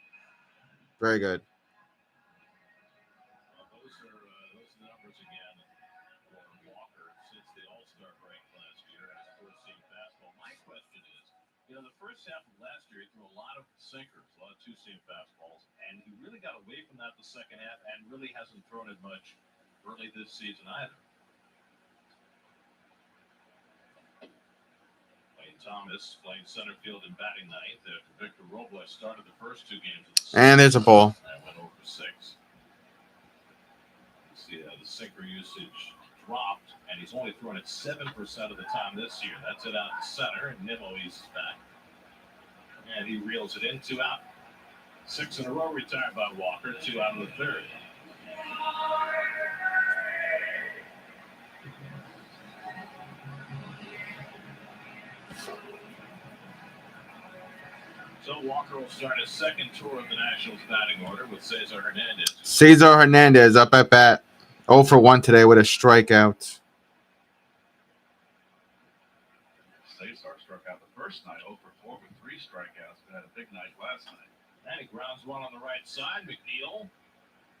Very good.
Those are the numbers again for Walker since the All-Star break last year as four-seam fastball. My question is, the first half of last year, he threw a lot of sinkers, a lot of two-seam fastballs, and he really got away from that the second half and really hasn't thrown it much early this season either. Lane Thomas playing center field and batting ninth after Victor Robles started the first two games of the season.
And there's a ball.
That went over 6. See the sinker usage dropped, and he's only thrown it 7% of the time this year. That's it out in center, and Nimmo eases back. And he reels it in, 2 out. 6 in a row retired by Walker, 2 out of the third. So Walker will start his second tour of the Nationals batting order with Cesar Hernandez.
Cesar Hernandez up at bat. 0 for 1 today with a strikeout.
Cesar struck out the first night, 0 for 4 with 3 strikeouts, but had a big night last night.
And he grounds one on the right side. McNeil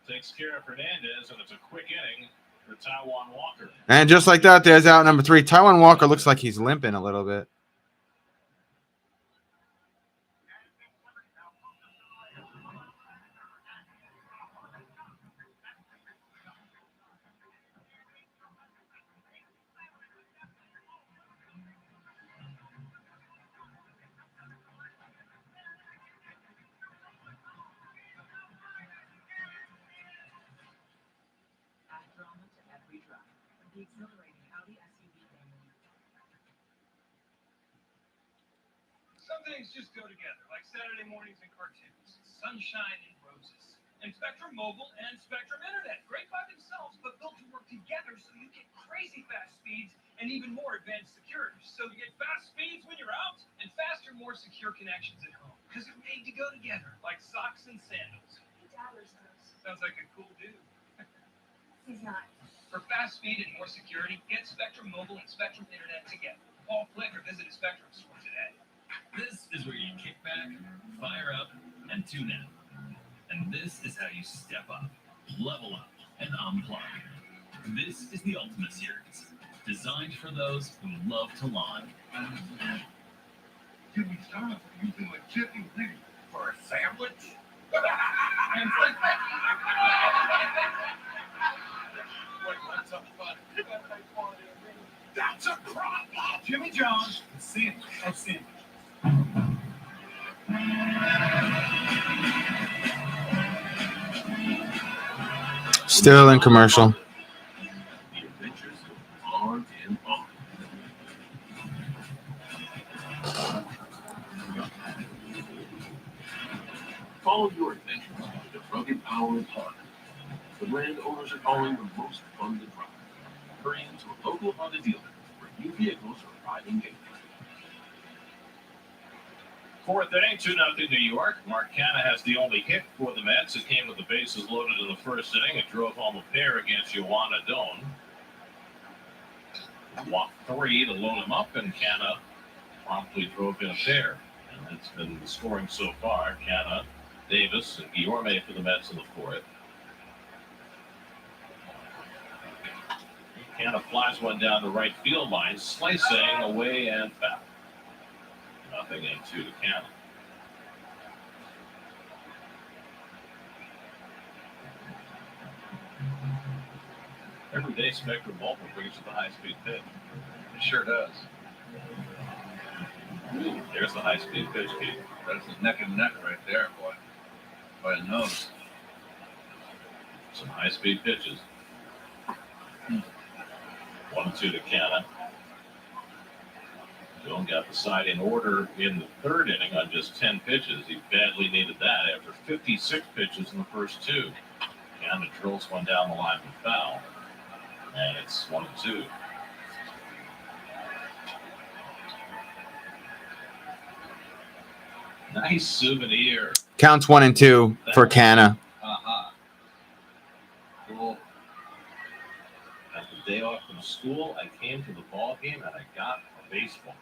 takes care of Hernandez, and it's a quick inning for Taiwan Walker.
And just like that, there's out number 3. Taiwan Walker looks like he's limping a little bit.
Some things just go together, like Saturday mornings and cartoons, sunshine and roses, and Spectrum Mobile and Spectrum Internet. Great by themselves, but built to work together so you get crazy fast speeds and even more advanced security. So you get fast speeds when you're out and faster, more secure connections at home. Because they're made to go together, like socks and sandals.
Hey, Dad wears those.
Sounds like a cool dude.
He's not.
For fast speed and more security, get Spectrum Mobile and Spectrum Internet together. Call, click, or visit a Spectrum store today.
This is where you kick back, fire up, and tune in. And this is how you step up, level up, and unplug. This is the Ultimate Series, designed for those who love to lawn.
Did we start off using a chicken wing for a sandwich?
Wait, what's up, bud?
That's a crop!
Jimmy John's, the sandwich of sandwich.
Still in commercial.
The adventures on and on. Follow your adventures with the rugged power of Honda. The brand owners are calling the most fun to drive. Hurry into a local Honda dealer where new vehicles are arriving daily.
Fourth inning, 2-0 New York. Mark Canha has the only hit for the Mets. It came with the bases loaded in the first inning. It drove home a pair against Juan Soto. Walked 3 to load him up, and Canha promptly drove in a pair. And that's been the scoring so far. Canha, Davis, and Guillorme for the Mets in the fourth. Canha flies one down the right field line, slicing away and foul. 0-2 to Canha. Every day, Spectrum Mobile brings you the high-speed pitch.
It sure does.
Ooh, there's the high-speed pitch, Keith.
That's a neck and neck right there, boy. By the nose.
Some high-speed pitches. 1-2 to Canha. Joan got the side in order in the third inning on just 10 pitches. He badly needed that after 56 pitches in the first 2. Canha drills one down the line for foul. And it's 1-2. Nice souvenir.
Counts 1 and 2 for Canha.
Cool. At the day off from school, I came to the ball game and I got a baseball.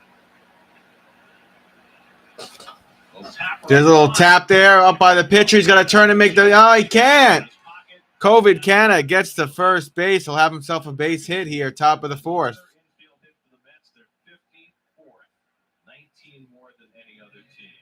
There's a little tap there up by the pitcher. He's got to turn and make the. Oh, he can't. COVID Canha gets to first base. He'll have himself a base hit here, top of the fourth.
19 more than any other team.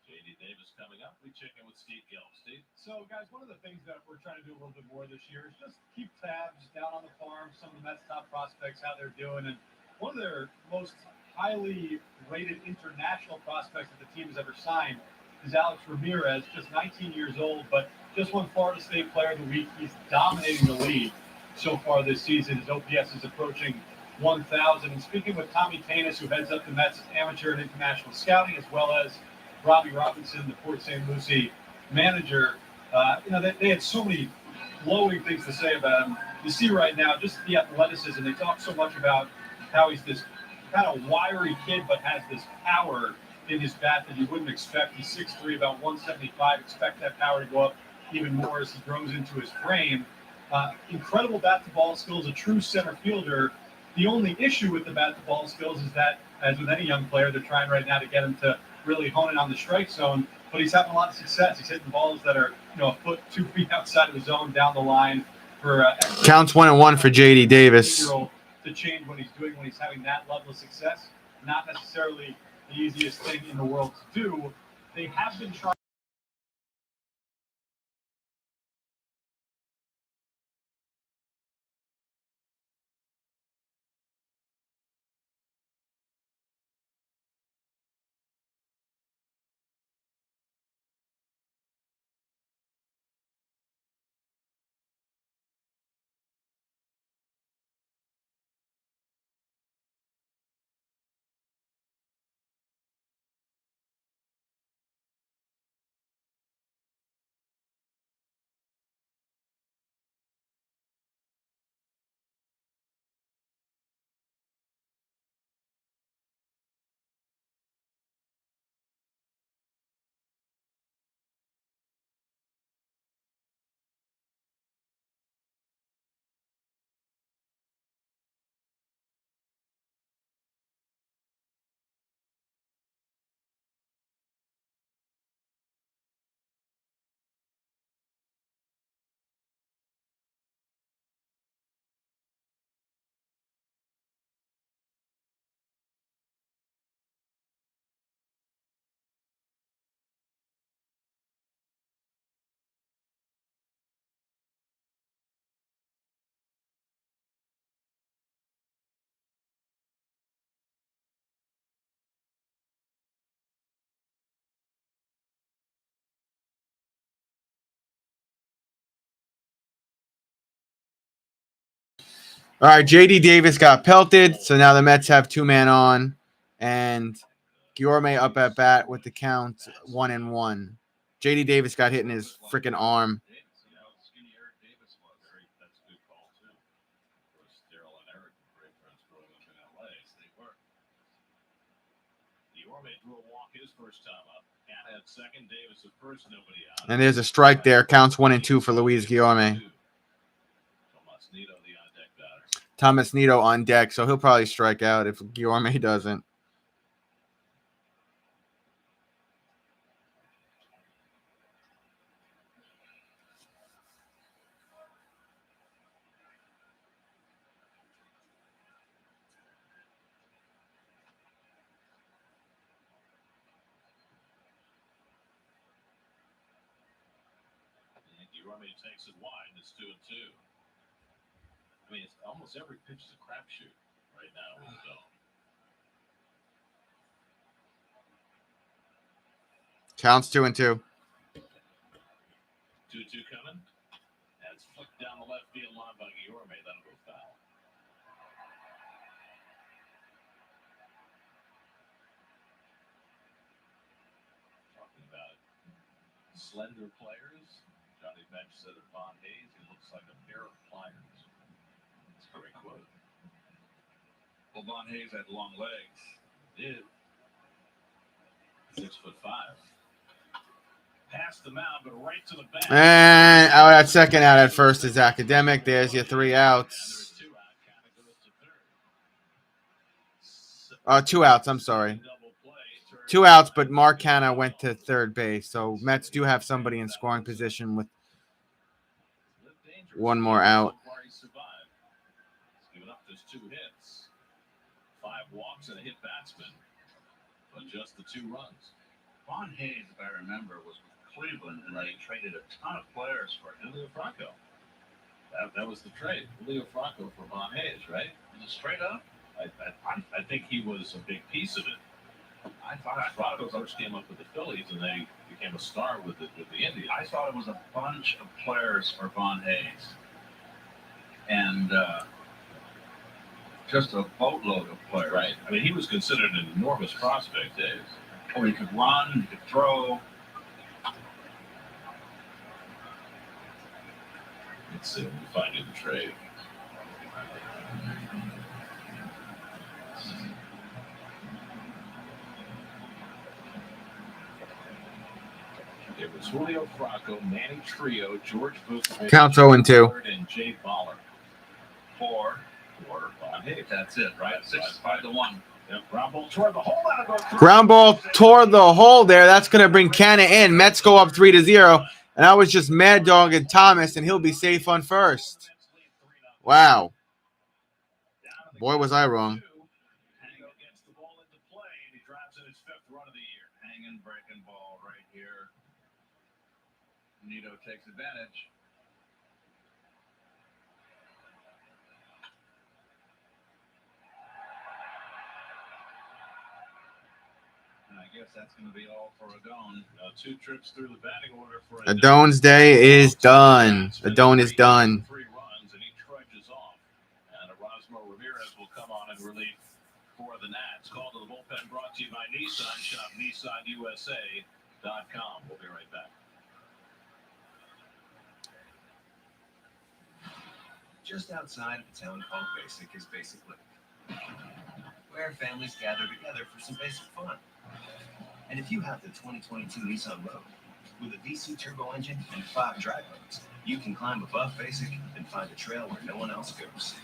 J.D. Davis coming up. We check in with Steve Gill. Steve?
So, guys, one of the things that we're trying to do a little bit more this year is just keep tabs down on the farm, some of the Mets' top prospects, how they're doing. And one of their most highly rated international prospects that the team has ever signed is Alex Ramirez, just 19 years old, but just won Florida State Player of the Week. He's dominating the league so far this season. His OPS is approaching 1,000. And speaking with Tommy Tanis, who heads up the Mets amateur and international scouting, as well as Robbie Robinson, the Port St. Lucie manager, they had so many glowing things to say about him. You see right now just the athleticism. They talk so much about how he's this kind of wiry kid, but has this power in his bat that you wouldn't expect. He's 6'3", about 175. Expect that power to go up even more as he grows into his frame. Incredible bat-to-ball skills, a true center fielder. The only issue with the bat-to-ball skills is that, as with any young player, they're trying right now to get him to really hone in on the strike zone. But but he's having a lot of success. He's hitting balls that are, a foot, 2 feet outside of the zone down the line for
counts 1-1 for JD Davis.
To change what he's doing when he's having that level of success. Not necessarily the easiest thing in the world to do. They have been trying.
All right, JD Davis got pelted, so now the Mets have 2-man on, and Guillorme up at bat with the count 1-1. JD Davis got hit in his freaking arm. And there's a strike there. Counts 1-2 for Luis Guillorme. Thomas Nido on deck, so he'll probably strike out if Guillorme doesn't.
Guillorme takes it wide. It's 2-2. I mean, it's almost every pitch is a crapshoot right now with the zone.
Counts 2-2.
2-2 coming. And it's flicked down the left field line by Guillorme. That'll go foul. Talking about slender players. Johnny Bench said of Von Hayes, he looks like a pair of pliers. That's a great quote.
Well, Von Hayes had long legs.
Did. 6'5". Past the mound, but right to the back.
And out at second, out at first is Academic. There's your 3 outs. 2 outs, I'm sorry. 2 outs, but Mark Hanna went to third base. So Mets do have somebody in scoring position with 1 more out.
He's given up just 2 hits, 5 walks, and a hit batsman, but just the 2 runs.
Von Hayes, if I remember, was with Cleveland, and they traded a ton of players for him.
Julio Franco. That was the trade. Julio Franco for Von Hayes, right?
Was it straight up?
I think he was a big piece of it. I thought Franco first came up with the Phillies, and they became a star with the Indians.
I thought it was a bunch of players for Von Hayes, and just a boatload of players.
Right. I mean, he was considered an enormous prospect, Dave.
Oh, he could run, he could throw.
Let's see if we find you the trade. It was Julio Franco, Manny Trio, George Vukovic,
Counts 0-2.
and Jay Baller.
For
Von Hayes.
That's it, right? 6-5 to 1.
Ground ball toward the hole there. That's going to bring Canna in. Mets go up 3-0. And I was just mad dogging Thomas, and he'll be safe on first. Wow. Boy, was I wrong.
Hang gets the ball into play, and he drives in his 5th run of the year. Hanging, breaking ball right here. Nito takes advantage. And I guess that's going to be all for Adone. 2 trips through the batting order for
Adone's day is done. Adone is done.
3 runs, and he trudges off. And Erasmo Ramirez will come on in relief for the Nats. Call to the bullpen brought to you by Nissan. Shop NissanUSA.com. We'll be right back.
Just outside of a town called Basic is Basic Living, where families gather together for some basic fun. And if you have the 2022 Nissan Rogue with a VC turbo engine and 5 drive modes, you can climb above Basic and find a trail where no one else goes.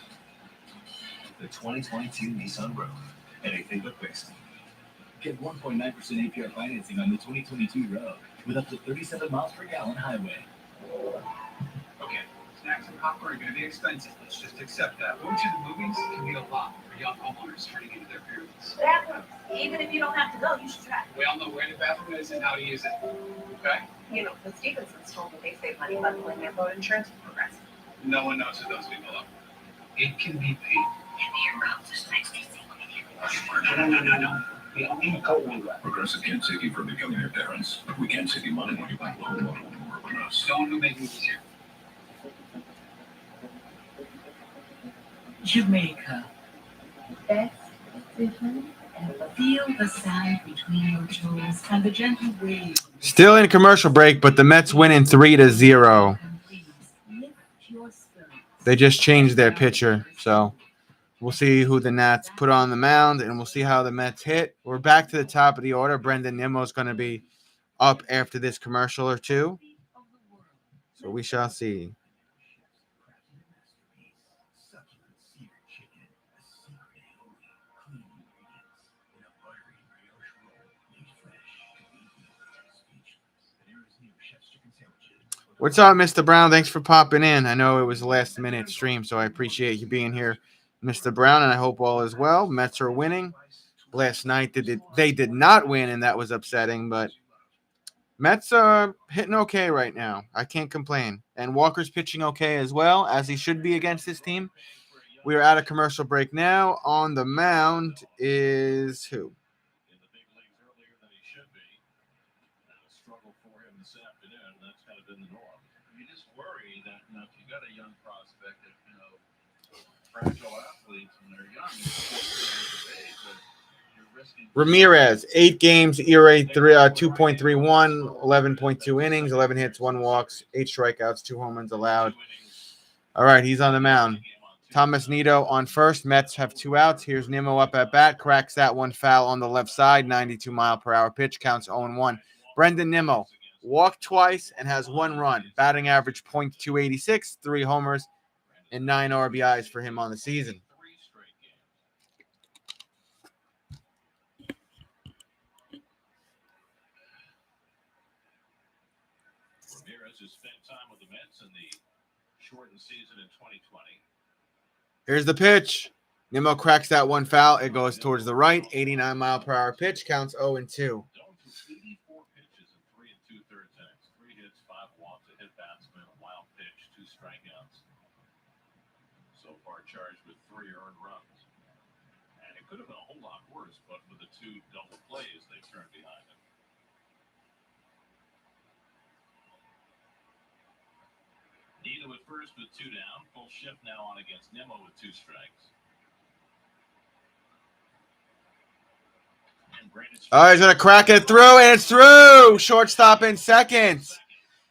The 2022 Nissan Rogue, anything but basic.
Get 1.9% APR financing on the 2022 Rogue with up to 37 miles per gallon highway.
Okay, snacks and popcorn are going to be expensive. Let's just accept that. Going to the movies can be a lot for young homeowners turning into their parents.
Bathroom. Even if you don't have to go, you should try.
We all know where the bathroom is and how to use it. Okay?
You know, the Stevensons told me they save money by pulling their boat insurance from Progressive.
No one knows who those people are. It can be paid.
And here comes this next thing.
No. We only go with that.
Progressive can't save you from becoming your parents, but we can save you money when you buy local work with us.
No one who makes movies here.
Jamaica. Best decision ever. Feel the sand between your toes and the gentle wave.
Still in commercial break, but the Mets winning 3-0. They just changed their pitcher, so we'll see who the Nats put on the mound, and we'll see how the Mets hit. We're back to the top of the order. Brendan Nimmo is going to be up after this commercial or two, so we shall see. What's up, Mr. Brown? Thanks for popping in. I know it was a last-minute stream, so I appreciate you being here, Mr. Brown, and I hope all is well. Mets are winning. Last night they did not win, and that was upsetting, but Mets are hitting okay right now. I can't complain. And Walker's pitching okay as well, as he should be against this team. We are at a commercial break now. On the mound is who?
In the big leagues earlier than he should be. And a struggle for him this afternoon. That's kind of been the norm. You just worry that, if you got a young prospect that, fragile athletes when they're young, you're risking.
Ramirez, 8 games, ERA 2.31, 11.2 innings, 11 hits, 1 walks, 8 strikeouts, 2 home runs allowed. All right, he's on the mound. Thomas Nito on first. Mets have 2 outs. Here's Nimmo up at bat. Cracks that one foul on the left side. 92-mile-per-hour pitch. Counts 0-1. Brendan Nimmo walked twice and has 1 run. Batting average .286, 3 homers, and 9 RBIs for him on the season.
Ramirez has spent time with the Mets in the shortened season in 2020.
Here's the pitch. Nimmo cracks that one foul. It goes towards the right. 89-mile-per-hour pitch. Counts 0-2.
84 pitches in 3 2/3 innings. 3 hits, 5 walks, a hit batsman, a wild pitch, 2 strikeouts. So far charged with 3 earned runs. And it could have been a whole lot worse, but for the 2 double plays they turned behind him. Nito at first with 2 down. Full shift now on against Nimmo with 2 strikes.
Oh, he's going to crack it through, and it's through. Shortstop in second.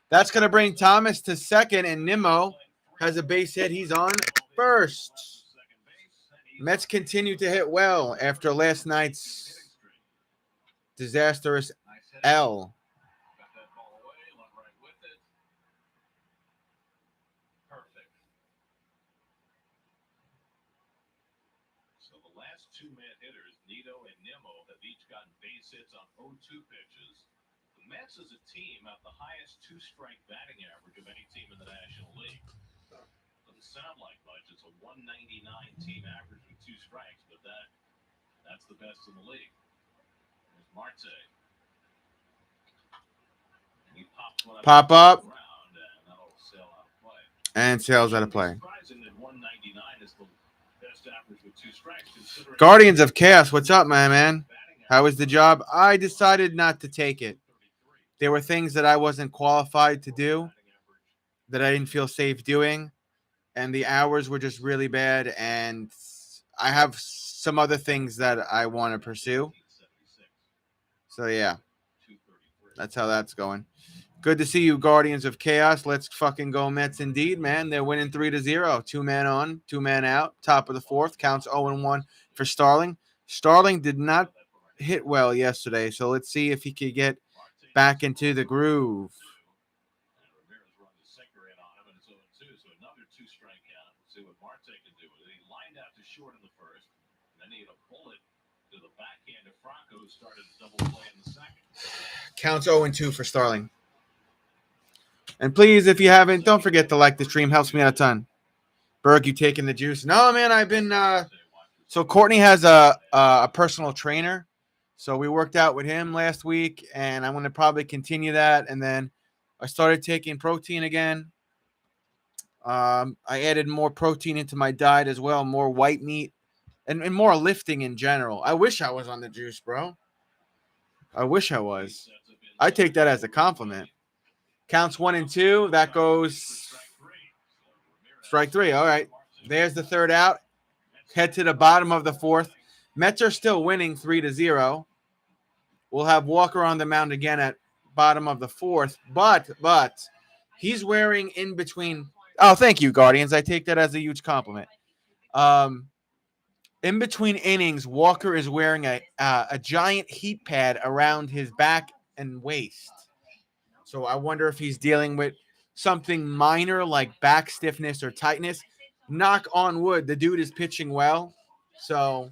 That's going to bring Thomas to second, and Nimmo has a base hit. He's on first. Mets continue to hit well after last night's disastrous L.
two-man hitters, Nito and Nimmo, have each gotten base hits on 0-2 pitches. The Mets as a team have the highest two-strike batting average of any team in the National League. Doesn't sound like much. It's a 199 team average with two strikes, but that's the best in the league. There's Marte. And he pops one
Pop up.
Ground, and that'll sail out of play.
And sails out of play.
Surprising that 199 is the best average with two strikes.
Guardians of Chaos, what's up, my man? How was the job? I decided not to take it. There were things that I wasn't qualified to do, that I didn't feel safe doing, and the hours were just really bad, and I have some other things that I want to pursue. So, yeah, that's how that's going. Good to see you, Guardians of Chaos. Let's fucking go Mets indeed, man. They're winning 3-0. 2-man on, 2-man out. Top of the fourth. Counts 0-1 for Starling. Starling did not hit well yesterday, so let's see if he could get back into the groove.
Ramirez runs a sinker in on him, and it's 0-2, so another two-strike count. We'll see what Marte can do with it. He lined out to short in the first, and then he hit a bullet to the backhand of Franco, who started a double play in the second.
Counts 0-2 for Starling. And please, if you haven't, don't forget to like the stream. Helps me out a ton. Berg, you taking the juice? No, man, I've been so Courtney has a personal trainer. So we worked out with him last week, and I'm going to probably continue that. And then I started taking protein again. I added more protein into my diet as well, more white meat, and more lifting in general. I wish I was on the juice, bro. I wish I was. I take that as a compliment. Counts 1-2. That goes strike three. All right. There's the third out. Head to the bottom of the fourth. Mets are still winning 3-0. We'll have Walker on the mound again at bottom of the fourth. But he's wearing in between. Oh, thank you, Guardians. I take that as a huge compliment. In between innings, Walker is wearing a giant heat pad around his back and waist. So I wonder if he's dealing with something minor like back stiffness or tightness. Knock on wood, the dude is pitching well. So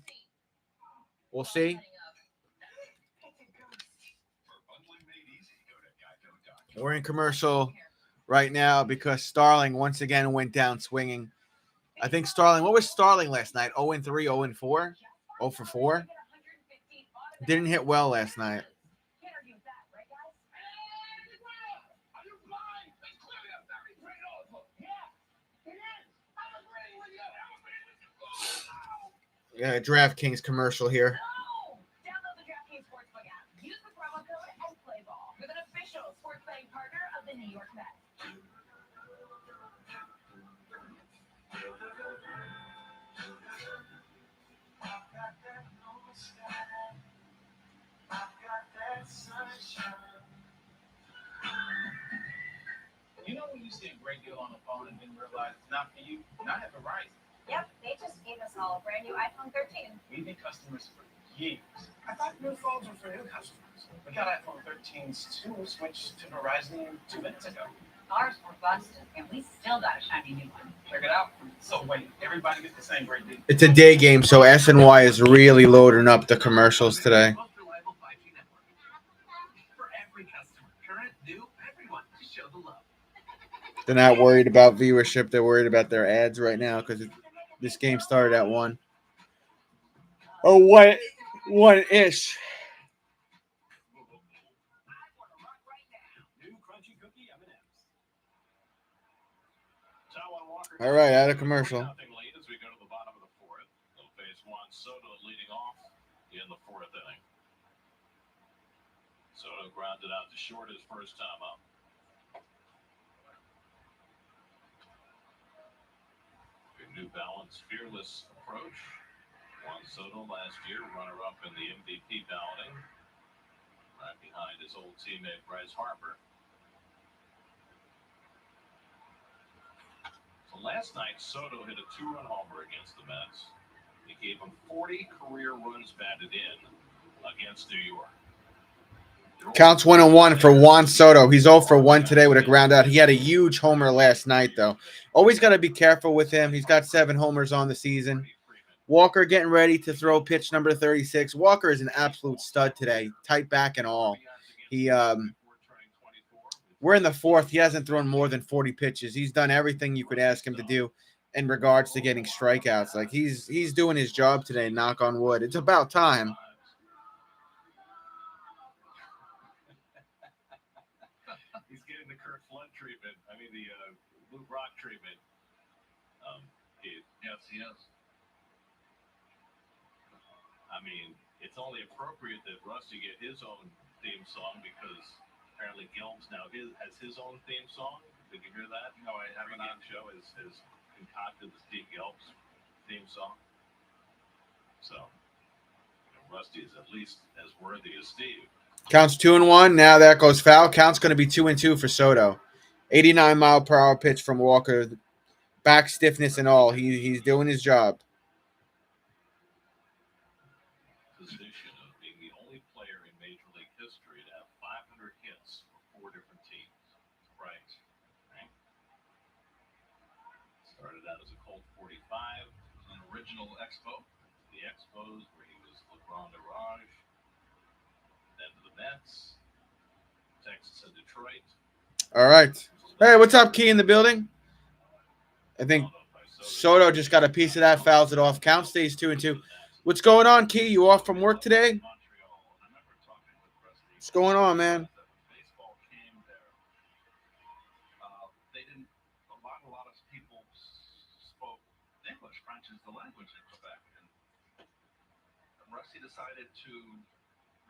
we'll see. We're in commercial right now because Starling once again went down swinging. I think Starling, what was Starling last night? 0-3, 0-4? 0 for 4? Didn't hit well last night. Yeah, DraftKings commercial here.
Download the DraftKings Sportsbook app. Use the promo code SPLAYBALL. With an official sports betting partner of the New York Mets.
You know when you see a great deal on the phone and then realize it's not for you? Not at Verizon.
Yep, they just gave us all a brand new iPhone 13.
We've been customers for years. I thought new phones were for new customers. We got iPhone 13s too, switched to Verizon 2 minutes ago.
Ours were busted, and we still got a shiny new one.
Check it out. So wait, everybody gets the same great deal.
It's a day game, so SNY is really loading up the commercials today.
Most reliable 5G network. For every customer, current, new, everyone, to show the love.
They're not worried about viewership. They're worried about their ads right now because this game started at 1. Oh, one-ish. All right, out of commercial.
Nothing lead as we go to the bottom of the fourth. They'll face Juan Soto leading off in the fourth inning. Soto grounded out to short his first time up. A new balanced, fearless approach. Juan Soto last year, runner-up in the MVP balloting, right behind his old teammate Bryce Harper. So last night, Soto hit a 2-run homer against the Mets. He gave him 40 career runs batted in against New York.
Counts 1-1 for Juan Soto. He's 0 for 1 today with a ground out. He had a huge homer last night, though. Always got to be careful with him. He's got 7 homers on the season. Walker getting ready to throw pitch number 36. Walker is an absolute stud today, tight back and all. We're in the fourth. He hasn't thrown more than 40 pitches. He's done everything you could ask him to do in regards to getting strikeouts. Like he's doing his job today, knock on wood. It's about time.
He's getting the Kurt Flood treatment. I mean, the Luke Rock treatment. Yes, he is. I mean, it's only appropriate that Rusty get his own theme song because apparently Gilms now has his own theme song. Did you hear that? No, I haven't. Every game show has concocted the Steve Gilms theme song. So, Rusty is at least as worthy as Steve.
Counts 2-1. Now that goes foul. Count's going to be 2-2 for Soto. 89-mile-per-hour pitch from Walker. Back stiffness and all. He's doing his job.
Position of being the only player in Major League history to have 500 hits for 4 different teams. Right. Started out as a Colt 45, an original Expo. The Expos where he was LeBron Darage. Then to the Mets, Texas and Detroit.
All right. Hey, what's up, Key in the building? I think Soto just got a piece of that, fouls it off. Count stays 2-2. What's going on, Key? You off from work today? What's going on, man?
Baseball came there. They didn't. A lot of people spoke English. French is the language in Quebec, and Rusty decided to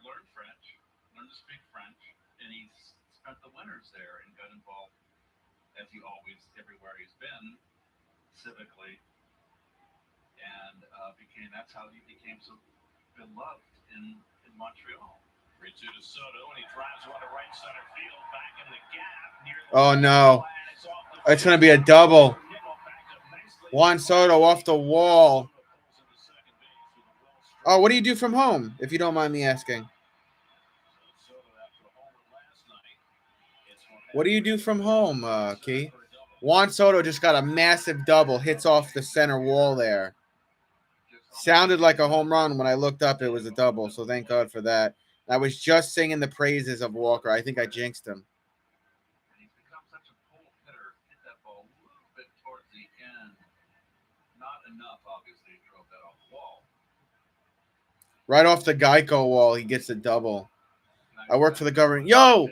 learn French, learn to speak French, and he spent the winters there and got involved, as he always, everywhere he's been, civically, and that's how he became so beloved in Montreal.
3-2 to Soto, and he drives one to right center field, back in the gap. Near
Oh, no. It's going to be a double. Juan Soto off the wall. Oh, what do you do from home, if you don't mind me asking? What do you do from home, Key? Juan Soto just got a massive double, hits off the center wall there. Sounded like a home run when I looked up. It was a double, so thank God for that. I was just singing the praises of Walker. I think I jinxed him.
He's become such a pull hitter, hit that ball a little bit towards the end. Not enough, obviously, drove that off the wall.
Right off the Geico wall, he gets a double. I work for the government. Yo,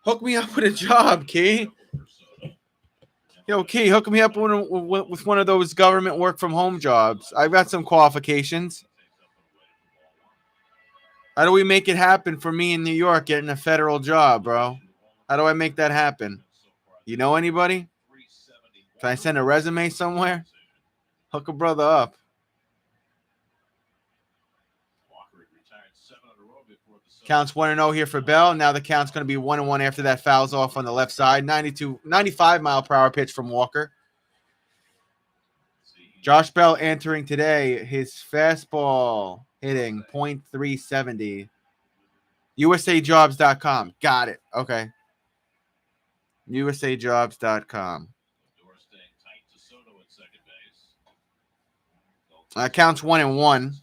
hook me up with a job, Key. Yo, Key, hook me up with one of those government work-from-home jobs. I've got some qualifications. How do we make it happen for me in New York getting a federal job, bro? How do I make that happen? You know anybody? Can I send a resume somewhere? Hook a brother up. Counts 1-0 here for Bell. Now the count's going to be 1-1 after that fouls off on the left side. 95-mile-per-hour pitch from Walker. Josh Bell entering today. His fastball hitting .370. USAjobs.com. Got it. Okay. USAjobs.com. Counts 1-1.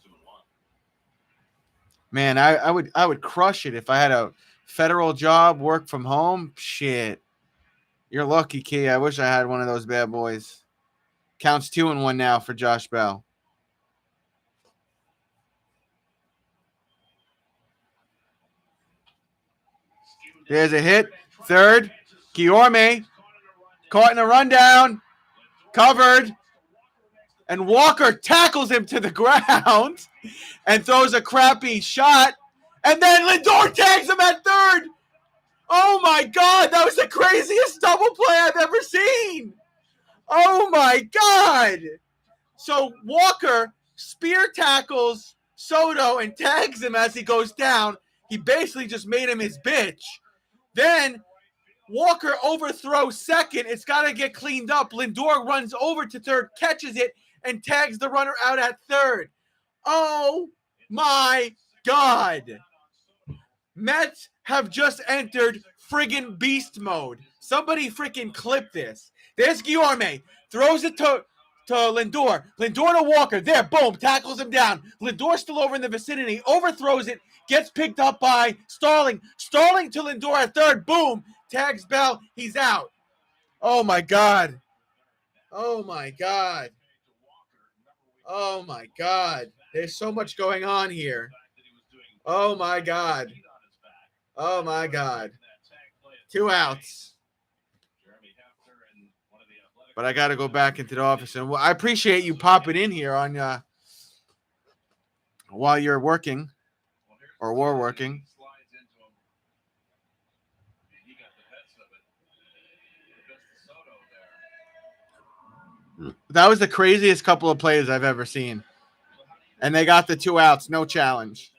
Man, I would crush it if I had a federal job, work from home. Shit. You're lucky, Key. I wish I had one of those bad boys. Counts 2-1 now for Josh Bell. There's a hit. Third. Guillorme. Caught in a rundown. Covered. And Walker tackles him to the ground and throws a crappy shot. And then Lindor tags him at third. Oh, my God. That was the craziest double play I've ever seen. Oh, my God. So Walker spear tackles Soto and tags him as he goes down. He basically just made him his bitch. Then Walker overthrows second. It's got to get cleaned up. Lindor runs over to third, catches it, and tags the runner out at third. Oh, my God. Mets have just entered friggin' beast mode. Somebody freaking clip this. There's Guillorme. Throws it to to Lindor. Lindor to Walker. There, boom, tackles him down. Lindor still over in the vicinity, overthrows it, gets picked up by Starling. Starling to Lindor at third, boom, tags Bell. He's out. Oh my God. Oh my God. Oh my God. There's so much going on here. Oh my God. Oh my God. 2 outs. But I got to go back into the office, and I appreciate you popping in here on while you're working or were working. That was the craziest couple of plays I've ever seen. And they got the 2 outs, no challenge.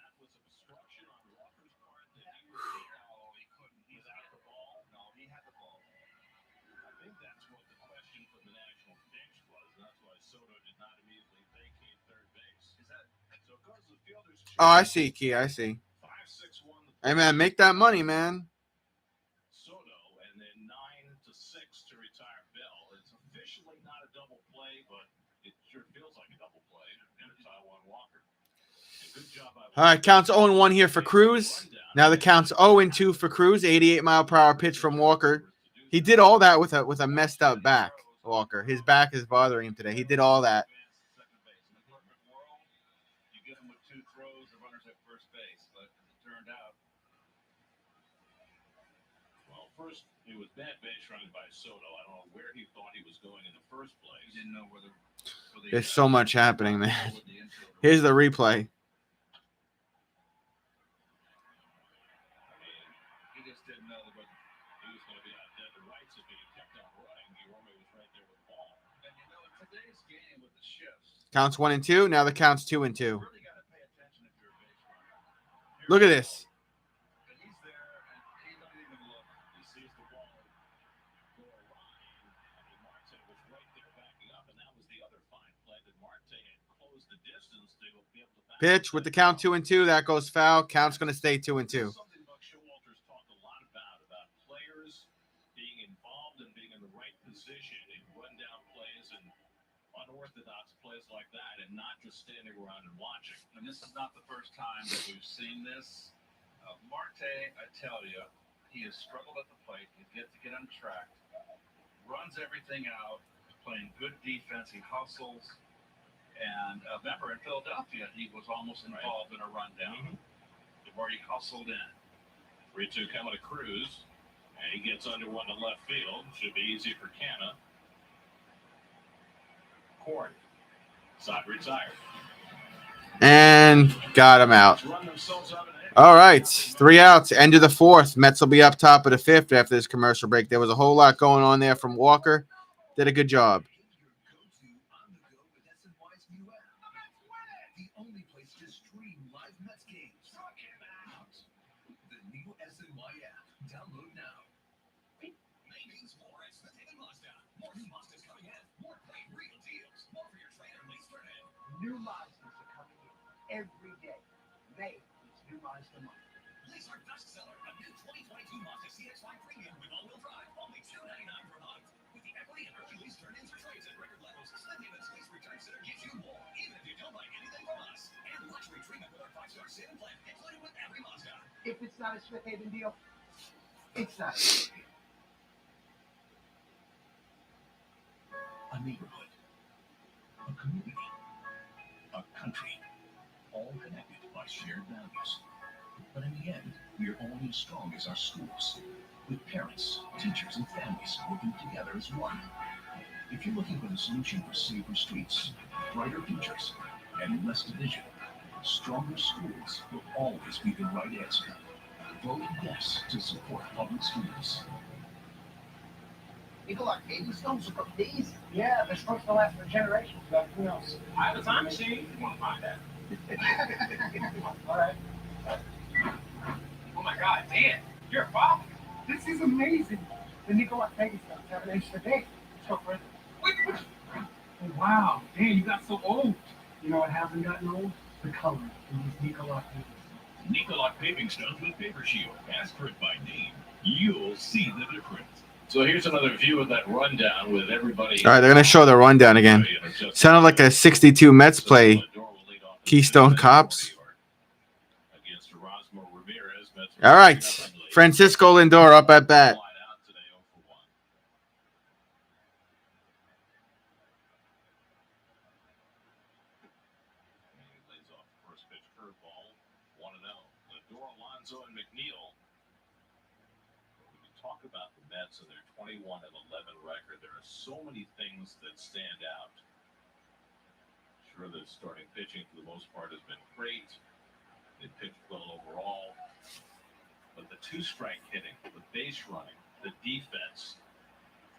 Oh, I see, Key. I see. Hey, man, make that money, man.
Soto, and then 9-6 to retire Bell. It's officially not a double play, but it sure feels like a double play. And Taiwan Walker. Good job.
All right, counts 0-1 here for Cruz. Now the count's 0-2 for Cruz. 88-mile-per-hour pitch from Walker. He did all that with a messed up back. Walker, his back is bothering him today. He did all that.
You get him with 2 throws, the runners at first base, but as it turned out, well, first it was bad base running by Soto. I don't know where he thought he was going in the first place. He didn't know whether.
There's so much happening, man. Here's the replay.
He just didn't know whether he was going to be out dead to rights if he kept on running. Guillorme was right there with the ball. And you know, in today's game with the shifts.
Counts 1-2. Now the count's 2-2. Look at this.
He's there, and he doesn't even look. He sees the ball go awry, and Marte was right there backing up, and that was the other fine play that Marte had closed the distance to be able to back.
Pitch with the count 2-2. That goes foul. Count's going to stay 2-2.
Something Buck Showalter's talked a lot about players being involved and being in the right position and run down plays and unorthodox plays like that, and not just standing around and watching. And this is not the first time that we've seen this. Marte, I tell you, he has struggled at the plate. He gets to get on track, runs everything out, playing good defense. He hustles. And remember, in Philadelphia, he was almost involved in a rundown where he hustled in. 3-2 coming to Cruz, and he gets under one to left field. Should be easy for Canna. Corn. Side retired.
And got him out. All right. 3 outs. End of the 4th. Mets will be up top of the 5th after this commercial break. There was a whole lot going on there from Walker. Did a good job.
The only place to stream live Mets games. The new SNY app. Download now.
Means more at Smith & Mazda. More new Mazdas coming in. More great real deals. More for your trade and lease credit.
New Mazdas are coming in every day. May is New Mazda month.
Lease our bestseller, a new 2022 Mazda CX-5 Premium with all-wheel drive, only $299 per month. With the equity and early lease turn-ins for trades at record levels, Smith & Lease Return Center gives you more, even if you don't buy anything from us. And luxury treatment with our 5-star saving plan, included with every Mazda.
If it's not a Smith Haven deal, it's not.
A neighborhood, a community, a country, all connected by shared values. But in the end, we are only as strong as our schools, with parents, teachers, and families working together as one. If you're looking for the solution for safer streets, brighter futures, and less division, stronger schools will always be the right answer. Vote yes to support public schools.
People like baby stones are from these. Yeah, they're supposed to last for generations, but who knows?
I have a time machine. You want to find that?
All right.
Oh my God, Dan, you're a father.
This is amazing. The Nicola baby stones have an extra day. So for
Wait. Oh, wow, Dan, you got so old.
you know what hasn't gotten old? The color in these Nicola baby stones.
Nicolot Paving Stones with Paper Shield. Ask for it by name. You'll see the difference.
So here's another view of that rundown with everybody.
All right, they're going to show the rundown again. Sounded like a 62 Mets play. Keystone Cops. All right. Francisco Lindor up at bat.
Alonso and McNeil. When you talk about the Mets and their 21-11 record, there are so many things that stand out. Sure, the starting pitching for the most part has been great. They pitched well overall. But the two-strike hitting, the base running, the defense,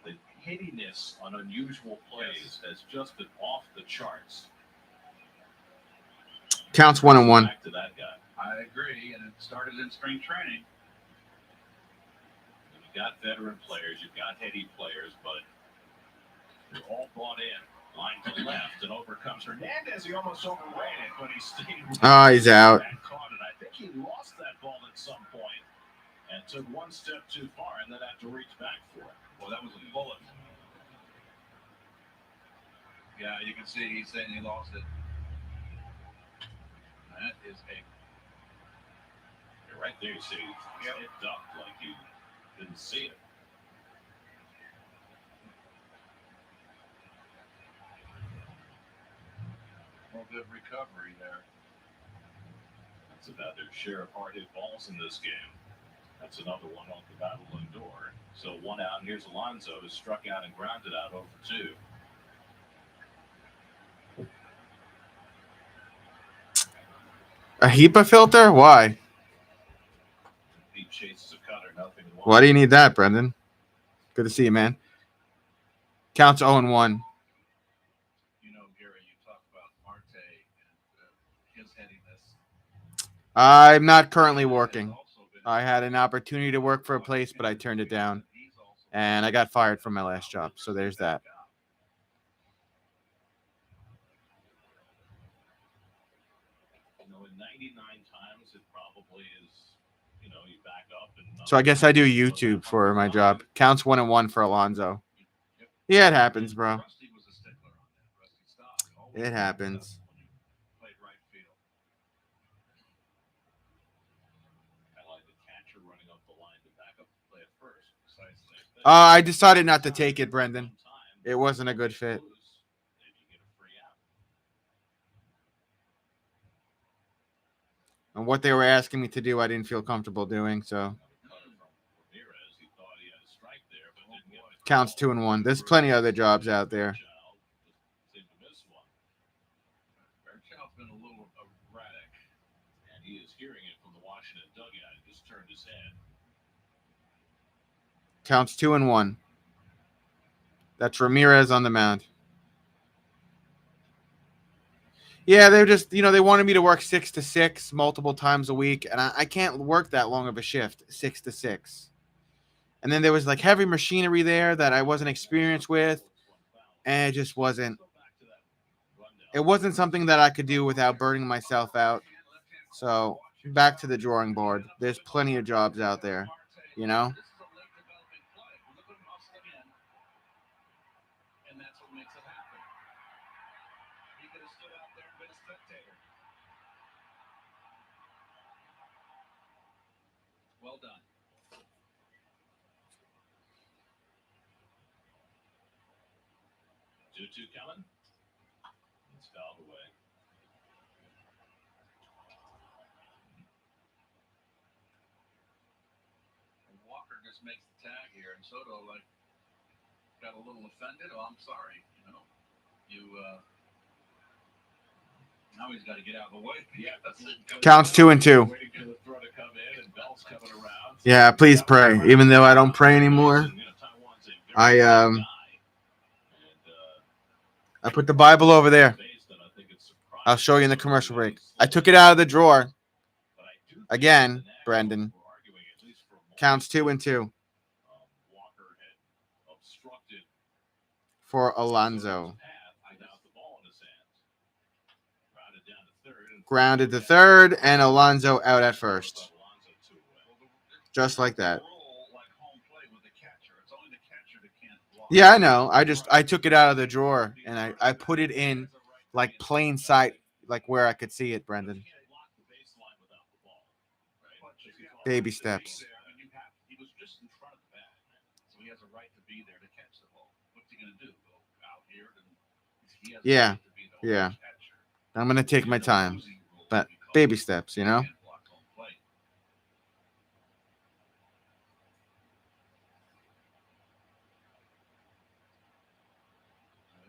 the hittiness on unusual plays has just been off the charts.
Counts 1-1.
Back to that guy.
I agree, and it started in spring training.
You've got veteran players, you've got heady players, but they're all bought in. Line to left and overcomes Hernandez. He almost overran it, but he stayed.
He's out.
Caught it. I think he lost that ball at some point and took one step too far and then had to reach back for it. Well, that was a bullet.
Yeah, you can see he's saying he lost it. That is a...
You're right there, you see. It ducked like you didn't see it.
Well, good recovery there.
That's about their share of hard hit balls in this game. That's another one off the bat of Lindor. So one out, and here's Alonso, who struck out and grounded out over 2.
A HEPA filter? Why?
He chases a cutter, nothing.
Why do you need that, Brendan? Good to see you, man. Counts 0-1.
You know, Gary, you talk about Marte and his headiness.
I'm not currently working. I had an opportunity to work for a place, but I turned it down. And I got fired from my last job. So there's that.
You know, in 99 times, it probably is, you know, you back up. And
So I guess I do YouTube for my job. Counts 1-1 for Alonso. Yeah, it happens, bro. It happens. I decided not to take it, Brendan. It wasn't a good fit. And what they were asking me to do, I didn't feel comfortable doing, so. Counts 2-1. There's plenty of other jobs out there.
Fairchild's been a little erratic,
and he is hearing it from the Washington dugout. He just turned his head.
Counts 2-1. That's Ramirez on the mound. Yeah, they're just, they wanted me to work 6 to 6 multiple times a week, and I can't work that long of a shift, 6 to 6. And then there was like heavy machinery there that I wasn't experienced with, and it just wasn't. It wasn't something that I could do without burning myself out. So back to the drawing board. There's plenty of jobs out there,
And that's what makes it happen. He could have stood out there and been a spectator. Well done.
2-2 coming. It's fouled away.
And Walker just makes the tag here, and Soto got a little offended. Oh, I'm sorry. Now he's got to get out of the way. Yeah, that's it.
Counts 2-2. Yeah, please pray. Even though I don't pray anymore, I put the Bible over there. I'll show you in the commercial break. I took it out of the drawer. Again, Brendan. Counts 2-2. For Alonso. Grounded to third, and Alonso out at first. Just like that. Yeah, I know. I took it out of the drawer and I put it in like plain sight, like where I could see it, Brendan. Baby steps.
He was just in front of the bat, so he has a right to be there to catch the ball. What's he going to do? Go out here? He has a
Yeah.
right to be the
Yeah.
catcher.
I'm gonna take my time. But baby steps, you know?
Block home plate.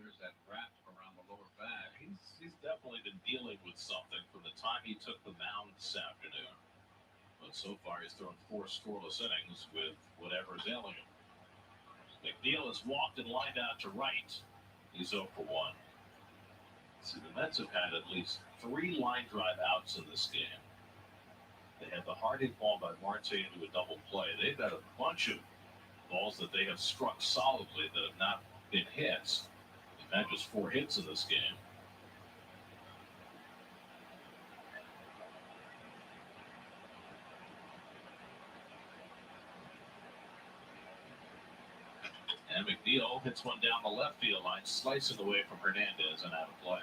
There's that wrap around the lower back. He's definitely been dealing with something from the time he took the mound this afternoon. But so far, he's thrown 4 scoreless innings with whatever's ailing him. McNeil has walked and lined out to right. He's 0 for 1. See, the Mets have had at least 3 line drive outs in this game. They had the hard hit ball by Marte into a double play. They've got a bunch of balls that they have struck solidly that have not been hits. They've had just 4 hits in this game. And McNeil hits one down the left field line, slicing away from Hernandez and out of play.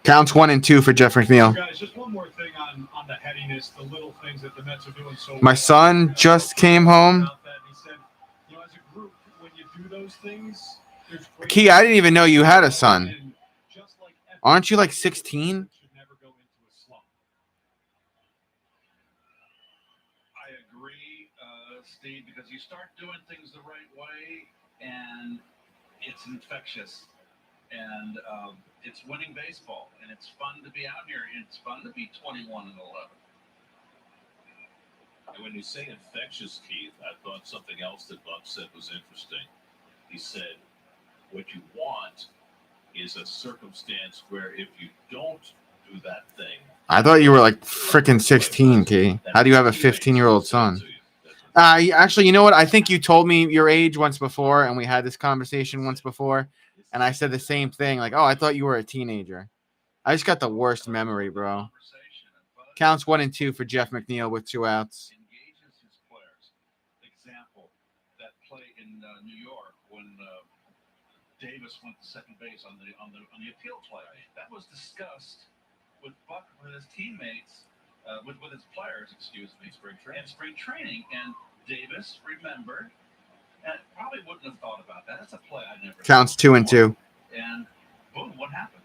Counts 1 and 2 for Jeff McNeil.
Guys, just one more thing on the headiness, the little things that the Mets are doing so well.
My son just came home.
He said, you know, as a group, when you do those things, there's great.
Key, I didn't even know you had a son. Aren't you like 16?
I agree, Steve, because you start doing things the right way, and it's infectious. And it's winning baseball, and it's fun to be out here. It's fun to be 21 and 11.
And when you say infectious, Keith, I thought something else that Buck said was interesting. He said, what you want is a circumstance where if you don't do that thing.
I thought you were like freaking 16, Key. How do you have a 15-year-old son? Actually, you know what? I think you told me your age once before, and we had this conversation once before. And I said the same thing, like, oh, I thought you were a teenager. I just got the worst memory, bro. Counts 1 and 2 for Jeff McNeil with 2 outs.
Engages his players. Example, that play in New York when Davis went to second base on the appeal play. That was discussed with Buck, with his teammates, with his players, excuse me, spring training. And Davis remembered. And probably wouldn't have thought about that. That's a play I never.
Counts 2 and 2.
And boom, what happened?